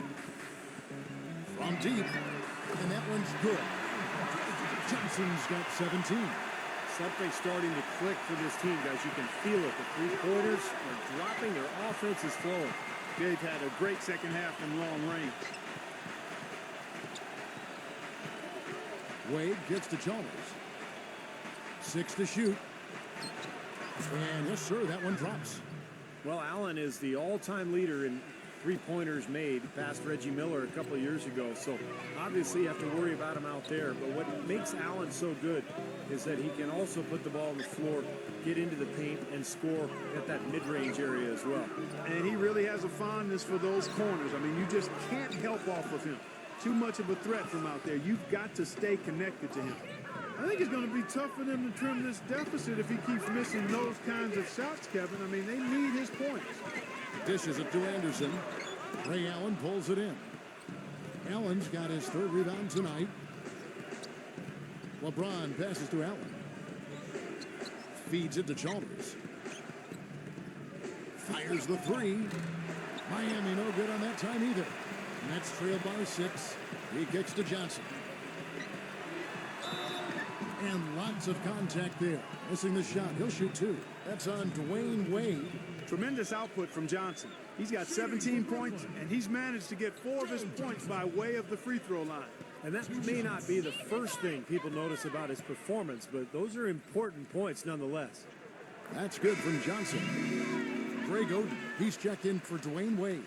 From deep. And that one's good. Johnson's got 17. Something starting to click for this team, guys. You can feel it. The three-pointers are dropping. Their offense is flowing. They've had a great second half from long range. Wade gets to Chalmers. 6 to shoot. And yes, sir, that one drops. Well, Allen is the all-time leader in three-pointers made past Reggie Miller a couple of years ago. So obviously you have to worry about him out there. But what makes Allen so good is that he can also put the ball on the floor, get into the paint, and score at that mid-range area as well. And he really has a fondness for those corners. I mean, you just can't help off of him. Too much of a threat from out there. You've got to stay connected to him. I think it's going to be tough for them to trim this deficit if he keeps missing those kinds of shots, Kevin. I mean, they need his points. Dishes it to Anderson. Ray Allen pulls it in. Allen's got his third rebound tonight. LeBron passes to Allen. Feeds it to Chalmers. Fires the three. Miami no good on that time either. Nets trailed by 6. He kicks to Johnson. And lots of contact there. Missing the shot. He'll shoot 2. That's on Dwayne Wade. Tremendous output from Johnson. He's got 17 points, and he's managed to get 4 of his points by way of the free throw line. And that may not be the first thing people notice about his performance, but those are important points nonetheless. That's good from Johnson. Greg Oden, he's checked in for Dwayne Wade.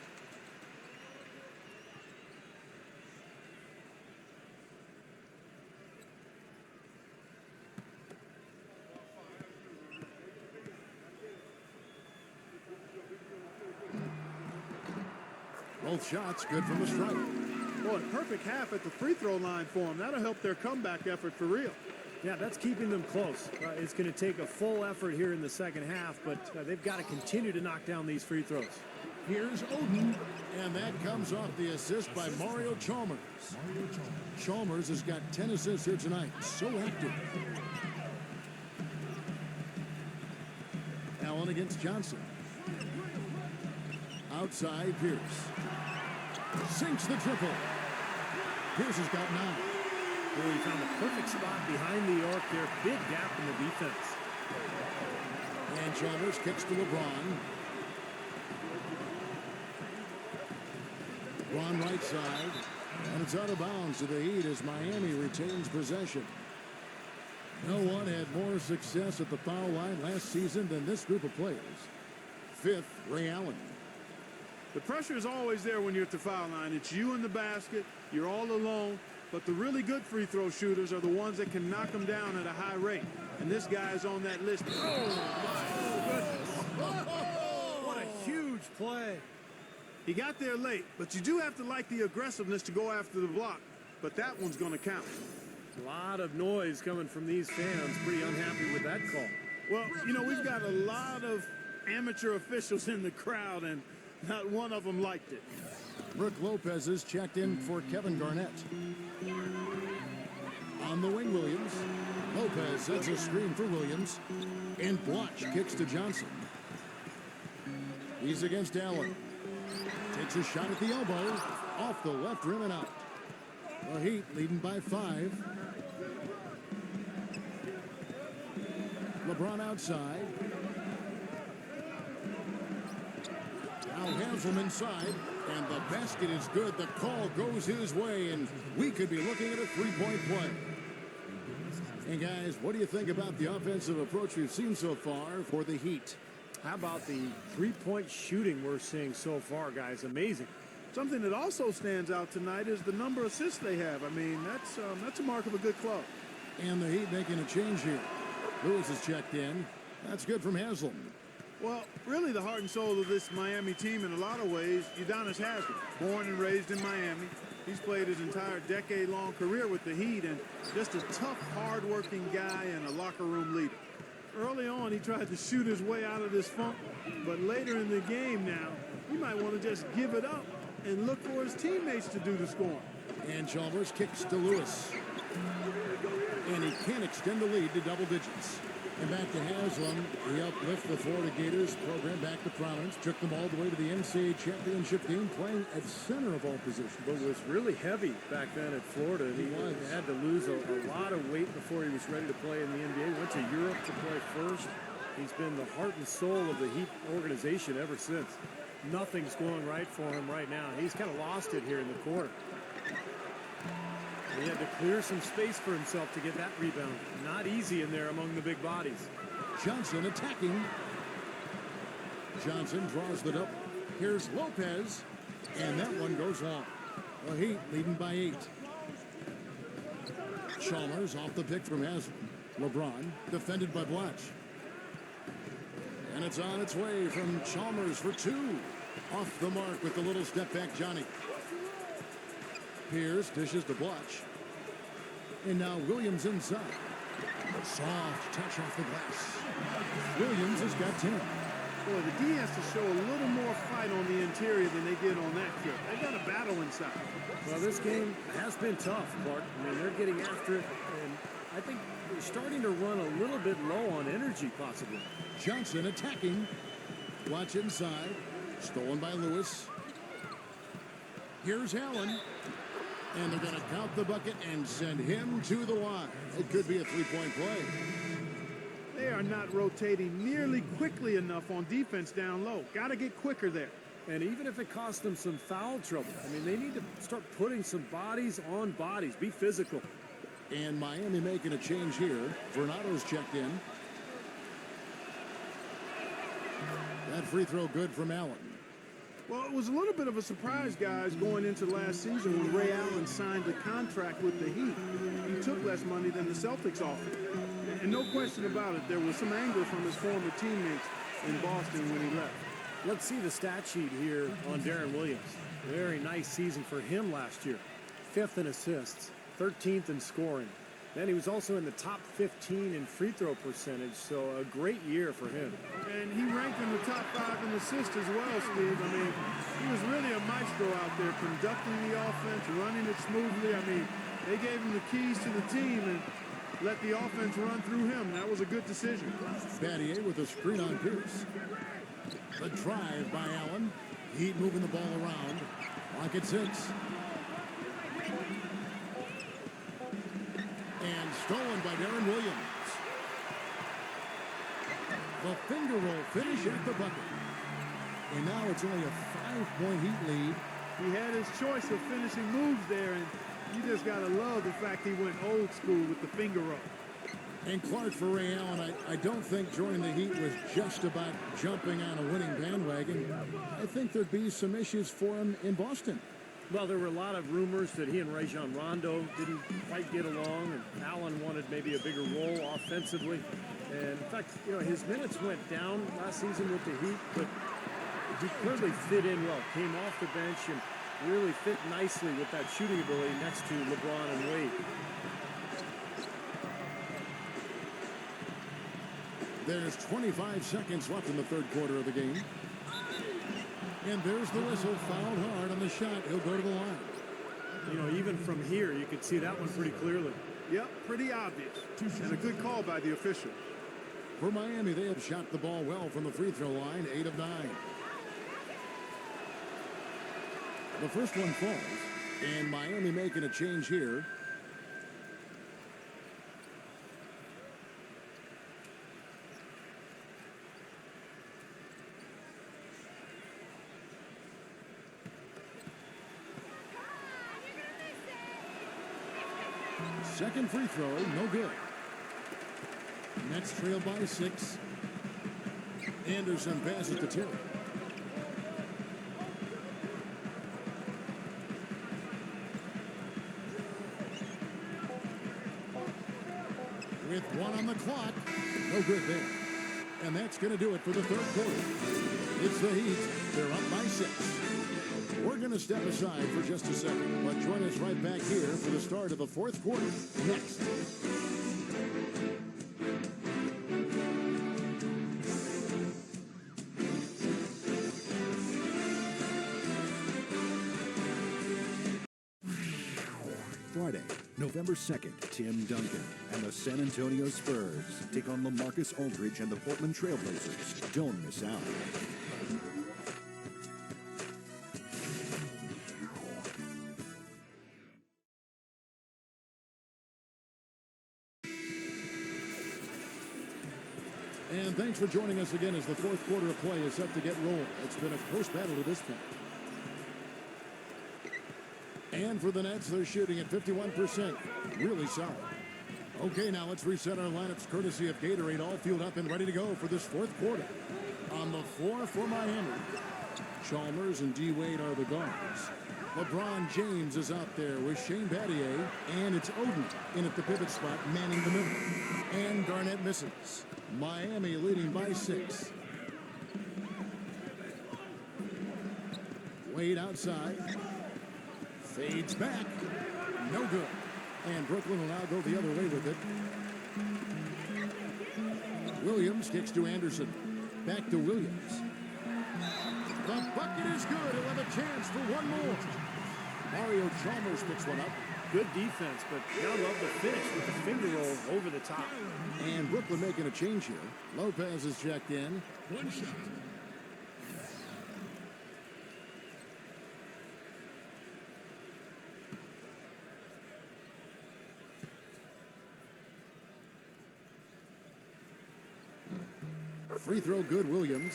Both shots good from the stripe. Boy, perfect half at the free throw line for him. That'll help their comeback effort for real. Yeah, that's keeping them close. It's going to take a full effort here in the second half, but they've got to continue to knock down these free throws. Here's Oden, and that comes off the assist by Mario Chalmers. Chalmers has got 10 assists here tonight. So active. Allen against Johnson. Outside, Pierce. Sinks the triple. Pierce has got 9. Well, he found the perfect spot behind the arc there. Big gap in the defense. And Chalmers kicks to LeBron. LeBron right side. And it's out of bounds to the Heat as Miami retains possession. No one had more success at the foul line last season than this group of players. 5th, Ray Allen. The pressure is always there when you're at the foul line. It's you in the basket. You're all alone. But the really good free throw shooters are the ones that can knock them down at a high rate. And this guy is on that list. Oh, my goodness. What a huge play. He got there late, but you do have to like the aggressiveness to go after the block. But that one's going to count. A lot of noise coming from these fans. Pretty unhappy with that call. Well, you know, we've got a lot of amateur officials in the crowd, and not one of them liked it. Brook Lopez is checked in for Kevin Garnett. On the wing, Williams. Lopez sets a screen for Williams. And Blanche kicks to Johnson. He's against Allen. Takes a shot at the elbow. Off the left rim and out. The Heat leading by 5. LeBron outside. Now Hansel inside. And the basket is good. The call goes his way, and we could be looking at a three-point play. And guys, what do you think about the offensive approach we've seen so far for the Heat? How about the three-point shooting we're seeing so far, guys? Amazing. Something that also stands out tonight is the number of assists they have. I mean, that's a mark of a good club. And the Heat making a change here. Lewis is checked in. That's good from Haslem. Well, really the heart and soul of this Miami team in a lot of ways, Udonis Haslem. Born and raised in Miami. He's played his entire decade-long career with the Heat and just a tough, hard-working guy and a locker room leader. Early on, he tried to shoot his way out of this funk, but later in the game now, he might want to just give it up and look for his teammates to do the scoring. And Chalmers kicks to Lewis. And he can't extend the lead to double digits. And back to Haslam. He uplifted the Florida Gators program back to prominence. Took them all the way to the NCAA championship game, playing at center of all positions. But was really heavy back then at Florida. And he had to lose a lot of weight before he was ready to play in the NBA. Went to Europe to play first. He's been the heart and soul of the Heat organization ever since. Nothing's going right for him right now. He's kind of lost it here in the quarter. He had to clear some space for himself to get that rebound. Not easy in there among the big bodies. Johnson attacking. Johnson draws it up. Here's Lopez. And that one goes long. The Heat leading by 8. Chalmers off the pick from Haslam. LeBron defended by Blatch. And it's on its way from Chalmers for 2. Off the mark with the little step back Johnny. Pierce dishes to Blatch. And now Williams inside. Soft touch off the glass. Williams has got 10. Boy, the D has to show a little more fight on the interior than they did on that trip. They got a battle inside. Well, this game has been tough, Clark. I mean, they're getting after it, and I think they're starting to run a little bit low on energy, possibly. Johnson attacking. Watch inside. Stolen by Lewis. Here's Allen. And they're going to count the bucket and send him to the line. It could be a three-point play. They are not rotating nearly quickly enough on defense down low. Got to get quicker there. And even if it costs them some foul trouble, I mean, they need to start putting some bodies on bodies. Be physical. And Miami making a change here. Vernado's checked in. That free throw good from Allen. Well, it was a little bit of a surprise, guys, going into last season when Ray Allen signed a contract with the Heat. He took less money than the Celtics offered. And no question about it, there was some anger from his former teammates in Boston when he left. Let's see the stat sheet here on Darren Williams. Very nice season for him last year. 5th in assists, 13th in scoring. Then he was also in the top 15 in free throw percentage, so a great year for him. And he ranked in the top 5 in assists as well, Steve. I mean, he was really a maestro out there, conducting the offense, running it smoothly. I mean, they gave him the keys to the team and let the offense run through him. That was a good decision. Battier with a screen on Pierce. The drive by Allen. Heat moving the ball around. Clock at 6. And stolen by Darren Williams. The finger roll finish at the bucket. And now it's only a 5-point Heat lead. He had his choice of finishing moves there, and you just got to love the fact he went old school with the finger roll. And Clark, for Ray Allen, I don't think joining the Heat was just about jumping on a winning bandwagon. I think there'd be some issues for him in Boston. Well, there were a lot of rumors that he and Rajon Rondo didn't quite get along, and Allen wanted maybe a bigger role offensively. And in fact, you know, his minutes went down last season with the Heat, but he clearly fit in well. Came off the bench and really fit nicely with that shooting ability next to LeBron and Wade. There's 25 seconds left in the third quarter of the game. And there's the whistle, fouled hard on the shot. He'll go to the line. You know, even from here, you could see that one pretty clearly. Yep, pretty obvious. And a good call by the official. For Miami, they have shot the ball well from the free throw line, 8 of 9. The first one falls, and Miami making a change here. Second free throw, no good. Nets trail by 6. Anderson passes to Terry. With 1 on the clock, no good there. And that's going to do it for the third quarter. It's the Heat. They're up by 6. We're going to step aside for just a second, but join us right back here for the start of the fourth quarter next. November 2nd, Tim Duncan and the San Antonio Spurs take on LaMarcus Aldridge and the Portland Trailblazers. Don't miss out. And thanks for joining us again as the fourth quarter of play is set to get rolling. It's been a close battle to this point. And for the Nets, they're shooting at 51%. Really solid. Okay, now let's reset our lineups courtesy of Gatorade, all fueled up and ready to go for this fourth quarter. On the floor for Miami, Chalmers and D. Wade are the guards. LeBron James is out there with Shane Battier, and it's Oden in at the pivot spot, manning the middle. And Garnett misses. Miami leading by 6. Wade outside. Fades back. No good. And Brooklyn will now go the other way with it. Williams kicks to Anderson. Back to Williams. The bucket is good. He'll have a chance for one more. Mario Chalmers picks one up. Good defense, but I love the finish with the finger roll over the top. And Brooklyn making a change here. Lopez is checked in. One shot. Free throw good, Williams.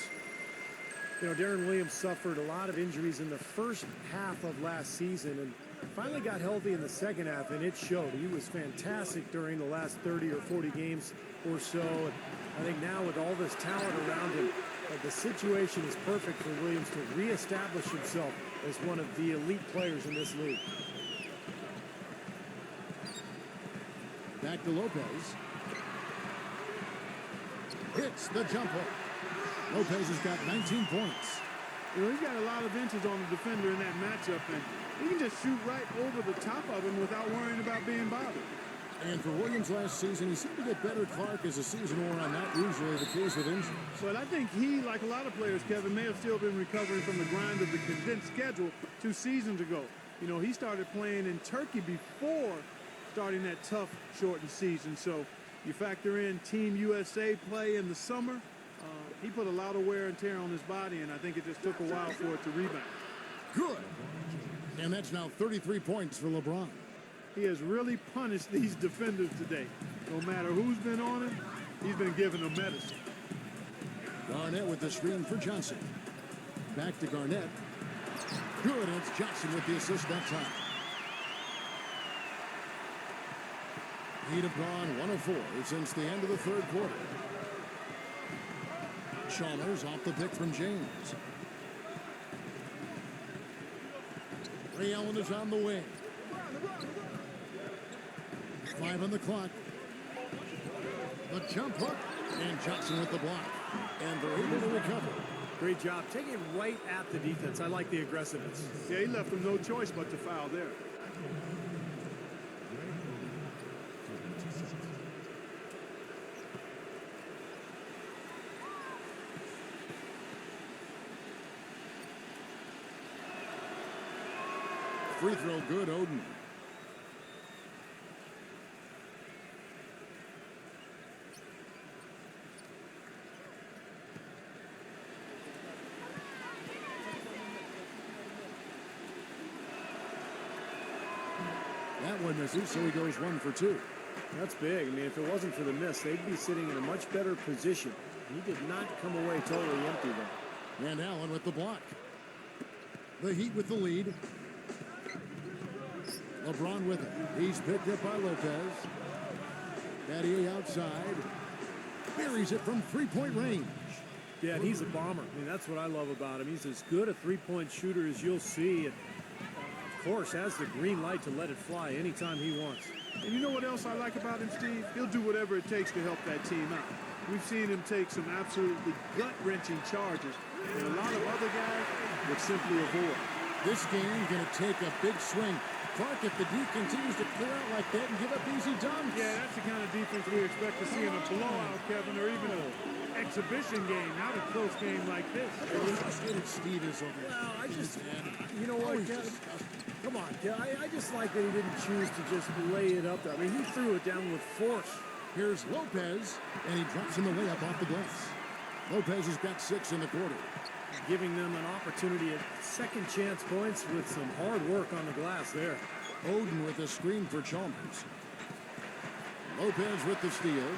You know, Darren Williams suffered a lot of injuries in the first half of last season and finally got healthy in the second half, and it showed. He was fantastic during the last 30 or 40 games or so. And I think now with all this talent around him, the situation is perfect for Williams to reestablish himself as one of the elite players in this league. Back to Lopez. Hits the jumper. Lopez has got 19 points. You know, he's got a lot of inches on the defender in that matchup, and he can just shoot right over the top of him without worrying about being bothered. And for Williams last season, he seemed to get better, Clark, as the season wore on. Not usually the case with injuries. But I think he, like a lot of players, Kevin, may have still been recovering from the grind of the condensed schedule 2 seasons ago. You know, he started playing in Turkey before starting that tough, shortened season. So you factor in Team USA play in the summer. He put a lot of wear and tear on his body, and I think it just took a while for it to rebound. Good. And that's now 33 points for LeBron. He has really punished these defenders today. No matter who's been on him, he's been giving them medicine. Garnett with the screen for Johnson. Back to Garnett. Good, and it's Johnson with the assist that time. He'd have gone 1 of 4 since the end of the third quarter. Chalmers off the pick from James. Ray Allen is on the wing. 5 on the clock. The jump hook. And Johnson with the block. And they're able to recover. Great job. Taking it right at the defense. I like the aggressiveness. Yeah, he left him no choice but to foul there. Free throw good, Oden. That one misses, so he goes 1 for 2. That's big. I mean, if it wasn't for the miss, they'd be sitting in a much better position. He did not come away totally empty there. And Allen with the block. The Heat with the lead. LeBron with it. He's picked up by Lopez. Battier outside. Buries it from three-point range. Yeah, and he's a bomber. I mean, that's what I love about him. He's as good a three-point shooter as you'll see. And, of course, has the green light to let it fly anytime he wants. And you know what else I like about him, Steve? He'll do whatever it takes to help that team out. We've seen him take some absolutely gut-wrenching charges that a lot of other guys would simply avoid. This game going to take a big swing. Clark, if the D continues to clear out like that and give up easy dunks. Yeah, that's the kind of defense we expect to see in a blowout, Kevin, or even an exhibition game, not a close game like this. How frustrated Steve is over there. Well, you know what, Kevin? Come on, kid. I just like that he didn't choose to just lay it up there. I mean, he threw it down with force. Here's Lopez, and he drops in the layup off the glass. Lopez has got 6 in the quarter. Giving them an opportunity at second chance points with some hard work on the glass there. Oden with the screen for Chalmers. Lopez with the steal.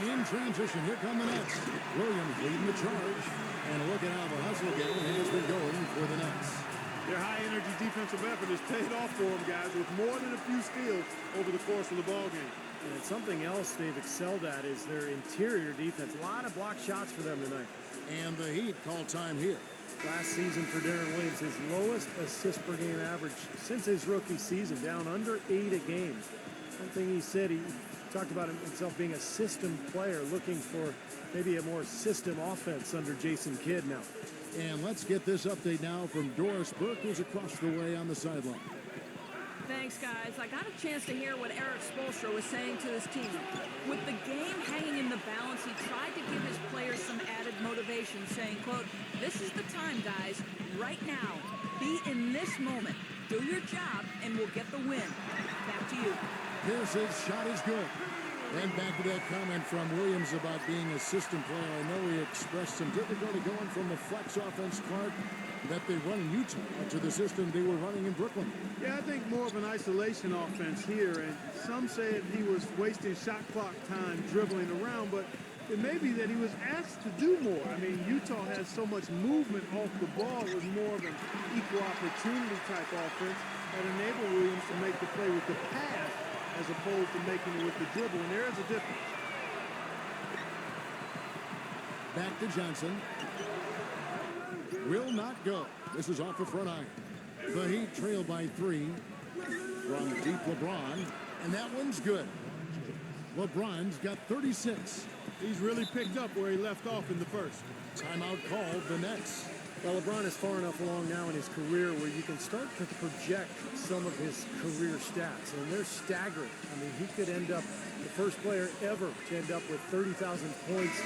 In transition, here come the Nets. Williams leading the charge. And look at how the hustle game has been going for the Nets. Their high-energy defensive effort has paid off for them, guys, with more than a few steals over the course of the ballgame. And something else they've excelled at is their interior defense. A lot of block shots for them tonight. And the Heat call time here. Last season for Darren Williams, his lowest assist per game average since his rookie season, down under 8 a game. Something he said, he talked about himself being a system player, looking for maybe a more system offense under Jason Kidd now. And let's get this update now from Doris Burke, who's across the way on the sideline. Thanks, guys. I got a chance to hear what Eric Spoelstra was saying to his team. With the game hanging in the balance, he tried to give his players some added motivation, saying, quote, "This is the time, guys. Right now. Be in this moment. Do your job, and we'll get the win." Back to you. Pierce's shot is good. And back to that comment from Williams about being a system player. I know he expressed some difficulty going from the flex offense, Clark, that they run in Utah to the system they were running in Brooklyn. Yeah, I think more of an isolation offense here, and some said he was wasting shot clock time dribbling around, but it may be that he was asked to do more. I mean, Utah has so much movement off the ball. It was more of an equal opportunity type offense that enabled Williams to make the play with the pass as opposed to making it with the dribble, and there is a difference. Back to Johnson. Will not go. This is off the front iron. The Heat trail by 3 from deep LeBron, and that one's good. LeBron's got 36. He's really picked up where he left off in the first. Timeout called the Nets. Well, LeBron is far enough along now in his career where you can start to project some of his career stats, and they're staggering. I mean, he could end up the first player ever to end up with 30,000 points,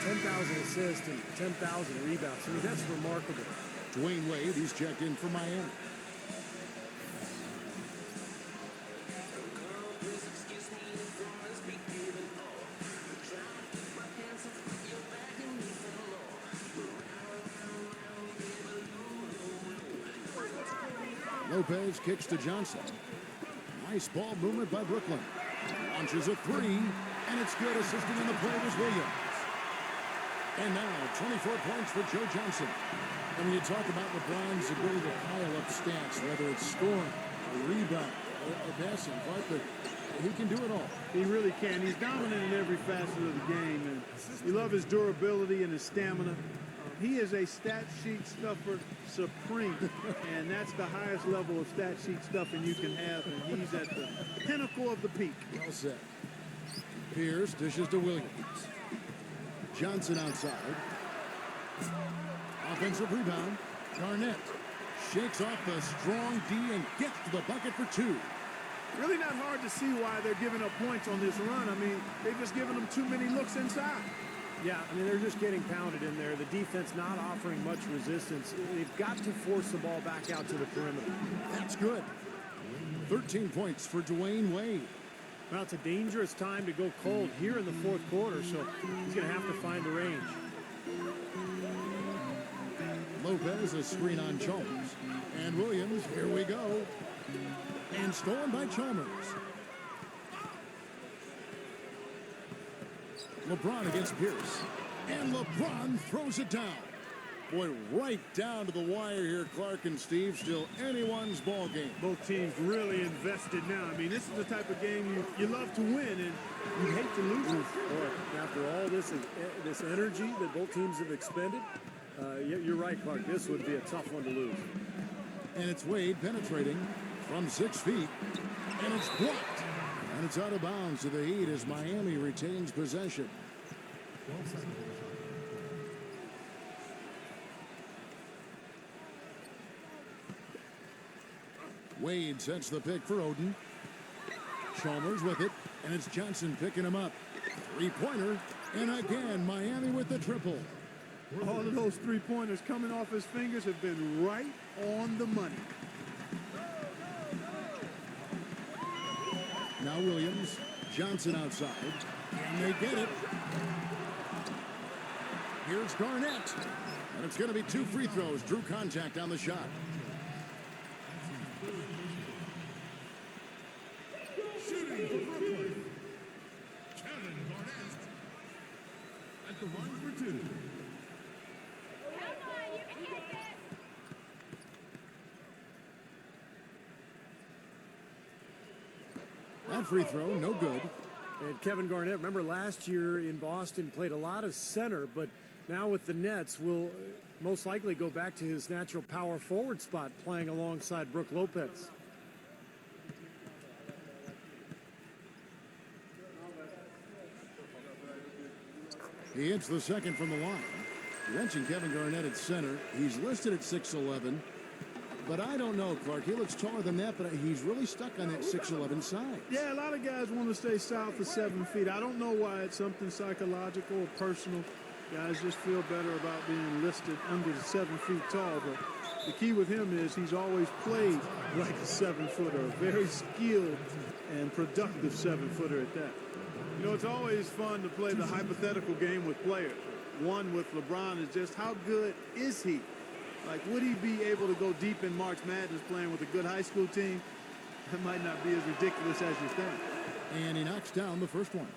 10,000 assists, and 10,000 rebounds. I mean, that's remarkable. Dwayne Wade, he's checked in for Miami. Lopez kicks to Johnson. Nice ball movement by Brooklyn. Launches a 3, and it's good. Assisting in the play was Williams. And now 24 points for Joe Johnson. And when you talk about LeBron's ability to pile up stats, whether it's scoring, a rebound, or passing, but he can do it all. He really can. He's dominant in every facet of the game, and you love his durability and his stamina. He is a stat sheet stuffer supreme, and that's the highest level of stat sheet stuffing you can have, and he's at the pinnacle of the peak. Well said. Pierce dishes to Williams. Johnson outside. Offensive rebound. Garnett shakes off the strong D and gets to the bucket for 2. Really not hard to see why they're giving up points on this run. I mean, they've just given them too many looks inside. Yeah, I mean, they're just getting pounded in there. The defense not offering much resistance. They've got to force the ball back out to the perimeter. That's good. 13 points for Dwayne Wade. Well, it's a dangerous time to go cold here in the fourth quarter, so he's going to have to find the range. Lopez, a screen on Chalmers. And Williams, here we go. And stolen by Chalmers. LeBron against Pierce. And LeBron throws it down. Boy, right down to the wire here, Clark and Steve. Still anyone's ball game. Both teams really invested now. I mean, this is the type of game you love to win, and you hate to lose it. Boy, after all this energy that both teams have expended, you're right, Clark. This would be a tough one to lose. And it's Wade penetrating from 6 feet. And it's blocked. And it's out of bounds to the Heat as Miami retains possession. Wade sets the pick for Oden. Chalmers with it, and it's Johnson picking him up. Three-pointer, and again, Miami with the triple. All of those three-pointers coming off his fingers have been right on the money. Now Williams. Johnson outside. And they get it. Here's Garnett. And it's going to be 2 free throws. Drew contact on the shot. Shooting for Brooklyn, Kevin Garnett at the line for 2. That free throw, no good. And Kevin Garnett, remember last year in Boston, played a lot of center, but now with the Nets will most likely go back to his natural power forward spot, playing alongside Brook Lopez. He hits the second from the line. You mentioned Kevin Garnett at center. He's listed at 6'11", but I don't know, Clark. He looks taller than that, but he's really stuck on that 6'11" size. Yeah, a lot of guys want to stay south of 7 feet. I don't know why. It's something psychological or personal. Guys just feel better about being listed under the 7 feet tall. But the key with him is he's always played like a 7-footer, a very skilled and productive 7-footer at that. You know, it's always fun to play the hypothetical game with players. One with LeBron is just how good is he? Like, would he be able to go deep in March Madness playing with a good high school team? That might not be as ridiculous as you think. And he knocks down the first one.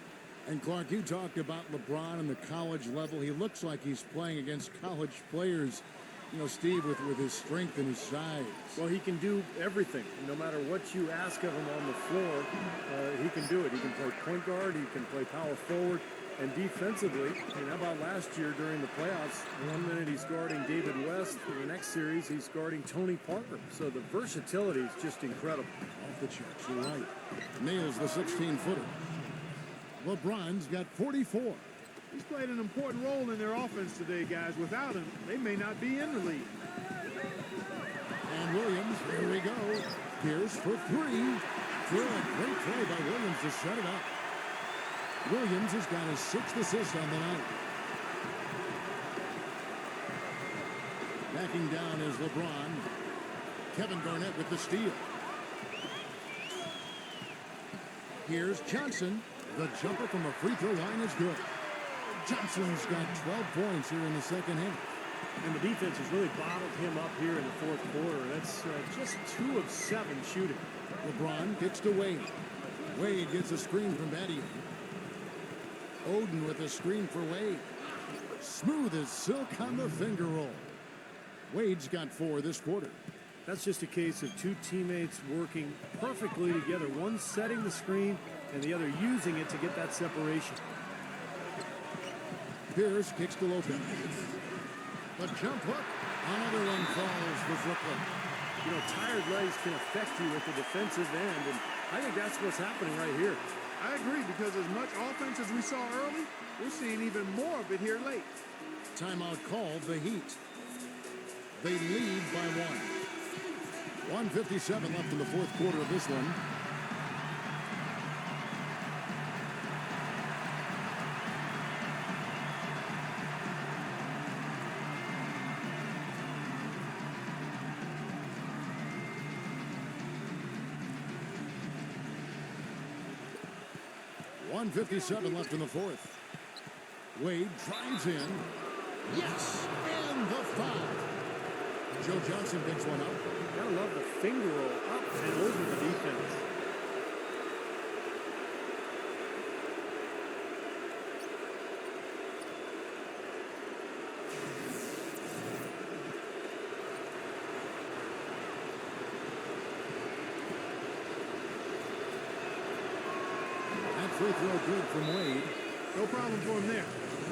And Clark, you talked about LeBron and the college level. He looks like he's playing against college players, you know, Steve, with his strength and his size. Well, he can do everything. No matter what you ask of him on the floor, he can do it. He can play point guard. He can play power forward. And defensively, I mean, how about last year during the playoffs? 1 minute he's guarding David West. In the next series, he's guarding Tony Parker. So the versatility is just incredible. Off the charts, you're right. Nails the 16-footer. LeBron's got 44. He's played an important role in their offense today, guys. Without him, they may not be in the league. And Williams, here we go. Pierce for 3. Good, great play by Williams to set it up. Williams has got his 6th assist on the night. Backing down is LeBron. Kevin Garnett with the steal. Here's Johnson. The jumper from a free throw line is good. Johnson's got 12 points here in the second half. And the defense has really bottled him up here in the fourth quarter. That's just 2 of 7 shooting. LeBron kicks to Wade. Wade gets a screen from Battier. Oden with a screen for Wade. Smooth as silk on the finger roll. Wade's got 4 this quarter. That's just a case of 2 teammates working perfectly together. One setting the screen and the other using it to get that separation. Pierce kicks to Lopez. The jump hook. Another one falls for Brooklyn. You know, tired legs can affect you at the defensive end, and I think that's what's happening right here. I agree, because as much offense as we saw early, we're seeing even more of it here late. Timeout called the Heat. They lead by 1. 1:57 left in the fourth quarter of this one. .157 left in the fourth. Wade drives in. Yes! And the foul. Joe Johnson picks one up. Gotta love the finger roll up and over the defense. Free throw good from Wade. No problem for him there.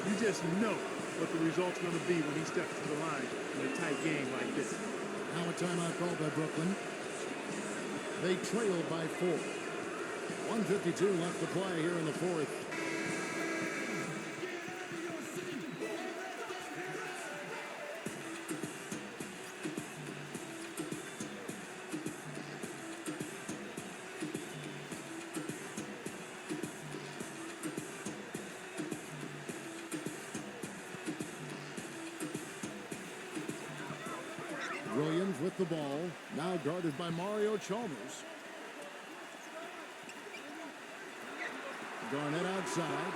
You just know what the result's going to be when he steps to the line in a tight game like this. Now a timeout called by Brooklyn. They trail by 4. 1:52 left to play here in the fourth. Williams with the ball, now guarded by Mario Chalmers. Garnett outside.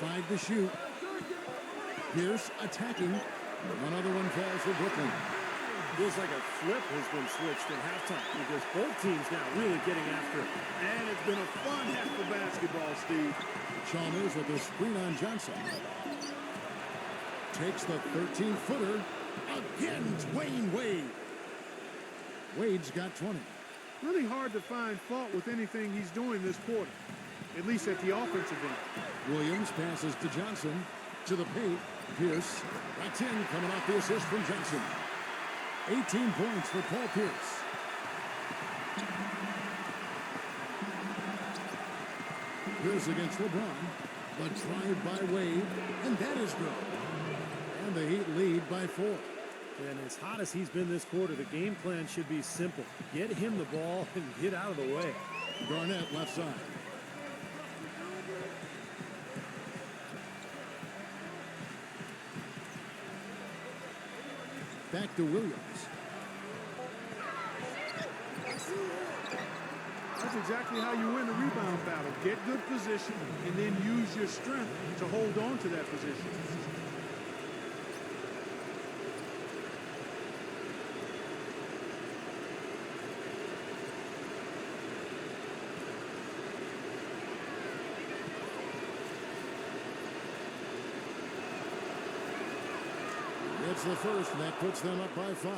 Five to shoot. Pierce attacking. One other one falls for Brooklyn. Feels like a flip has been switched at halftime because both teams now really getting after it. And it's been a fun half of basketball, Steve. Chalmers with the screen on Johnson. Takes the 13-footer. Again, Dwayne Wade. Wade's got 20. Really hard to find fault with anything he's doing this quarter, at least at the offensive end. Williams passes to Johnson. To the paint. Pierce. That's in, coming off the assist from Johnson. 18 points for Paul Pierce. Pierce against LeBron. The drive by Wade. And that is good. And the Heat lead by 4. And as hot as he's been this quarter, the game plan should be simple. Get him the ball and get out of the way. Garnett left side. Back to Williams. That's exactly how you win a rebound battle. Get good position and then use your strength to hold on to that position. It's the first, and that puts them up by 5.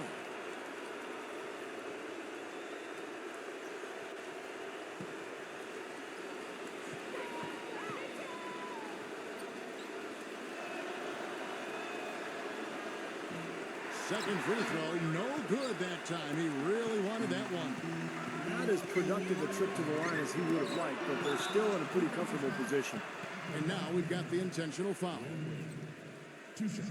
Second free throw, no good that time. He really wanted that one. Not as productive a trip to the line as he would have liked, but they're still in a pretty comfortable position. And now we've got the intentional foul. 2 shots.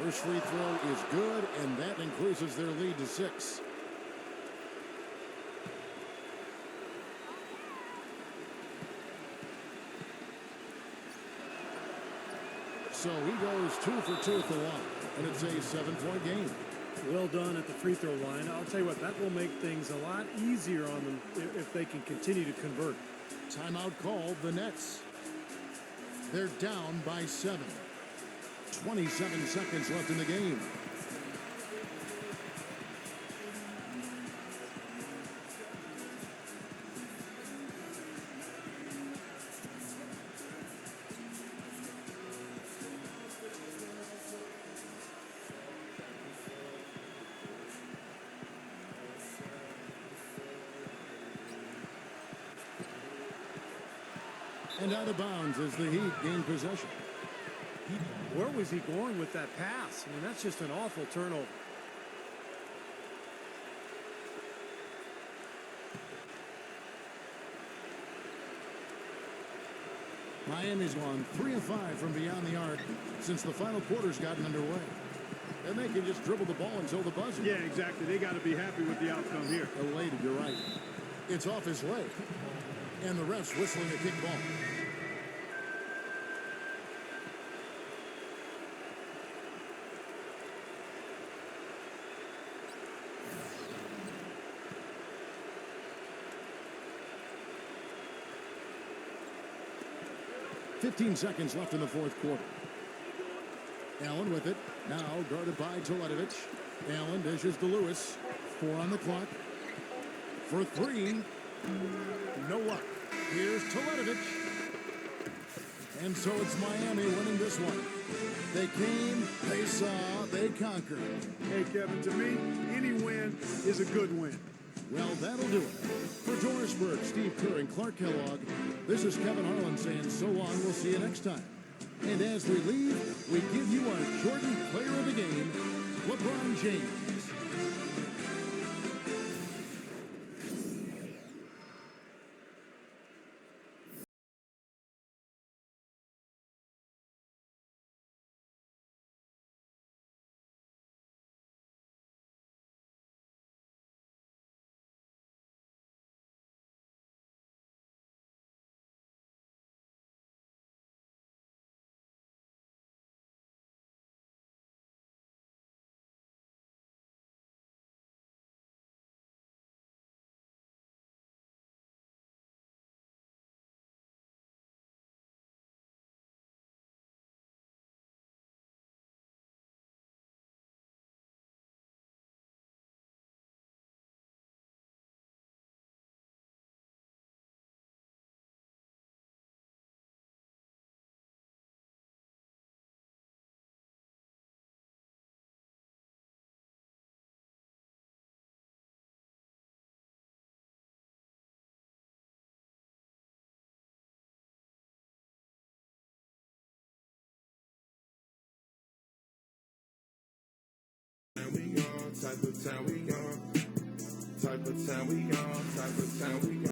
First free throw is good, and that increases their lead to 6. So he goes 2 for 2 at the line, and it's a 7-point game. Well done at the free throw line. I'll tell you what, that will make things a lot easier on them if they can continue to convert. Timeout called, the Nets. They're down by 7. 27 seconds left in the game. And out of bounds as the Heat gain possession. Where was he going with that pass? I mean, that's just an awful turnover. Miami's won 3 of 5 from beyond the arc since the final quarter's gotten underway. And they can just dribble the ball until the buzzer. Yeah, exactly. They got to be happy with the outcome here. Elated, you're right. It's off his leg. And the ref's whistling a kick ball. .15 seconds left in the fourth quarter. Allen with it. Now guarded by Teletovic. Allen dishes to Lewis. 4 on the clock. For 3. No luck. Here's Teletovic. And so it's Miami winning this one. They came, they saw, they conquered. Hey, Kevin, to me, any win is a good win. Well, that'll do it. For Doris Burke, Steve Kerr, and Clark Kellogg, this is Kevin Harlan saying so long. We'll see you next time. And as we leave, we give you our Jordan Player of the Game, LeBron James. Type of time we on. Type of time we on. Type of time we on.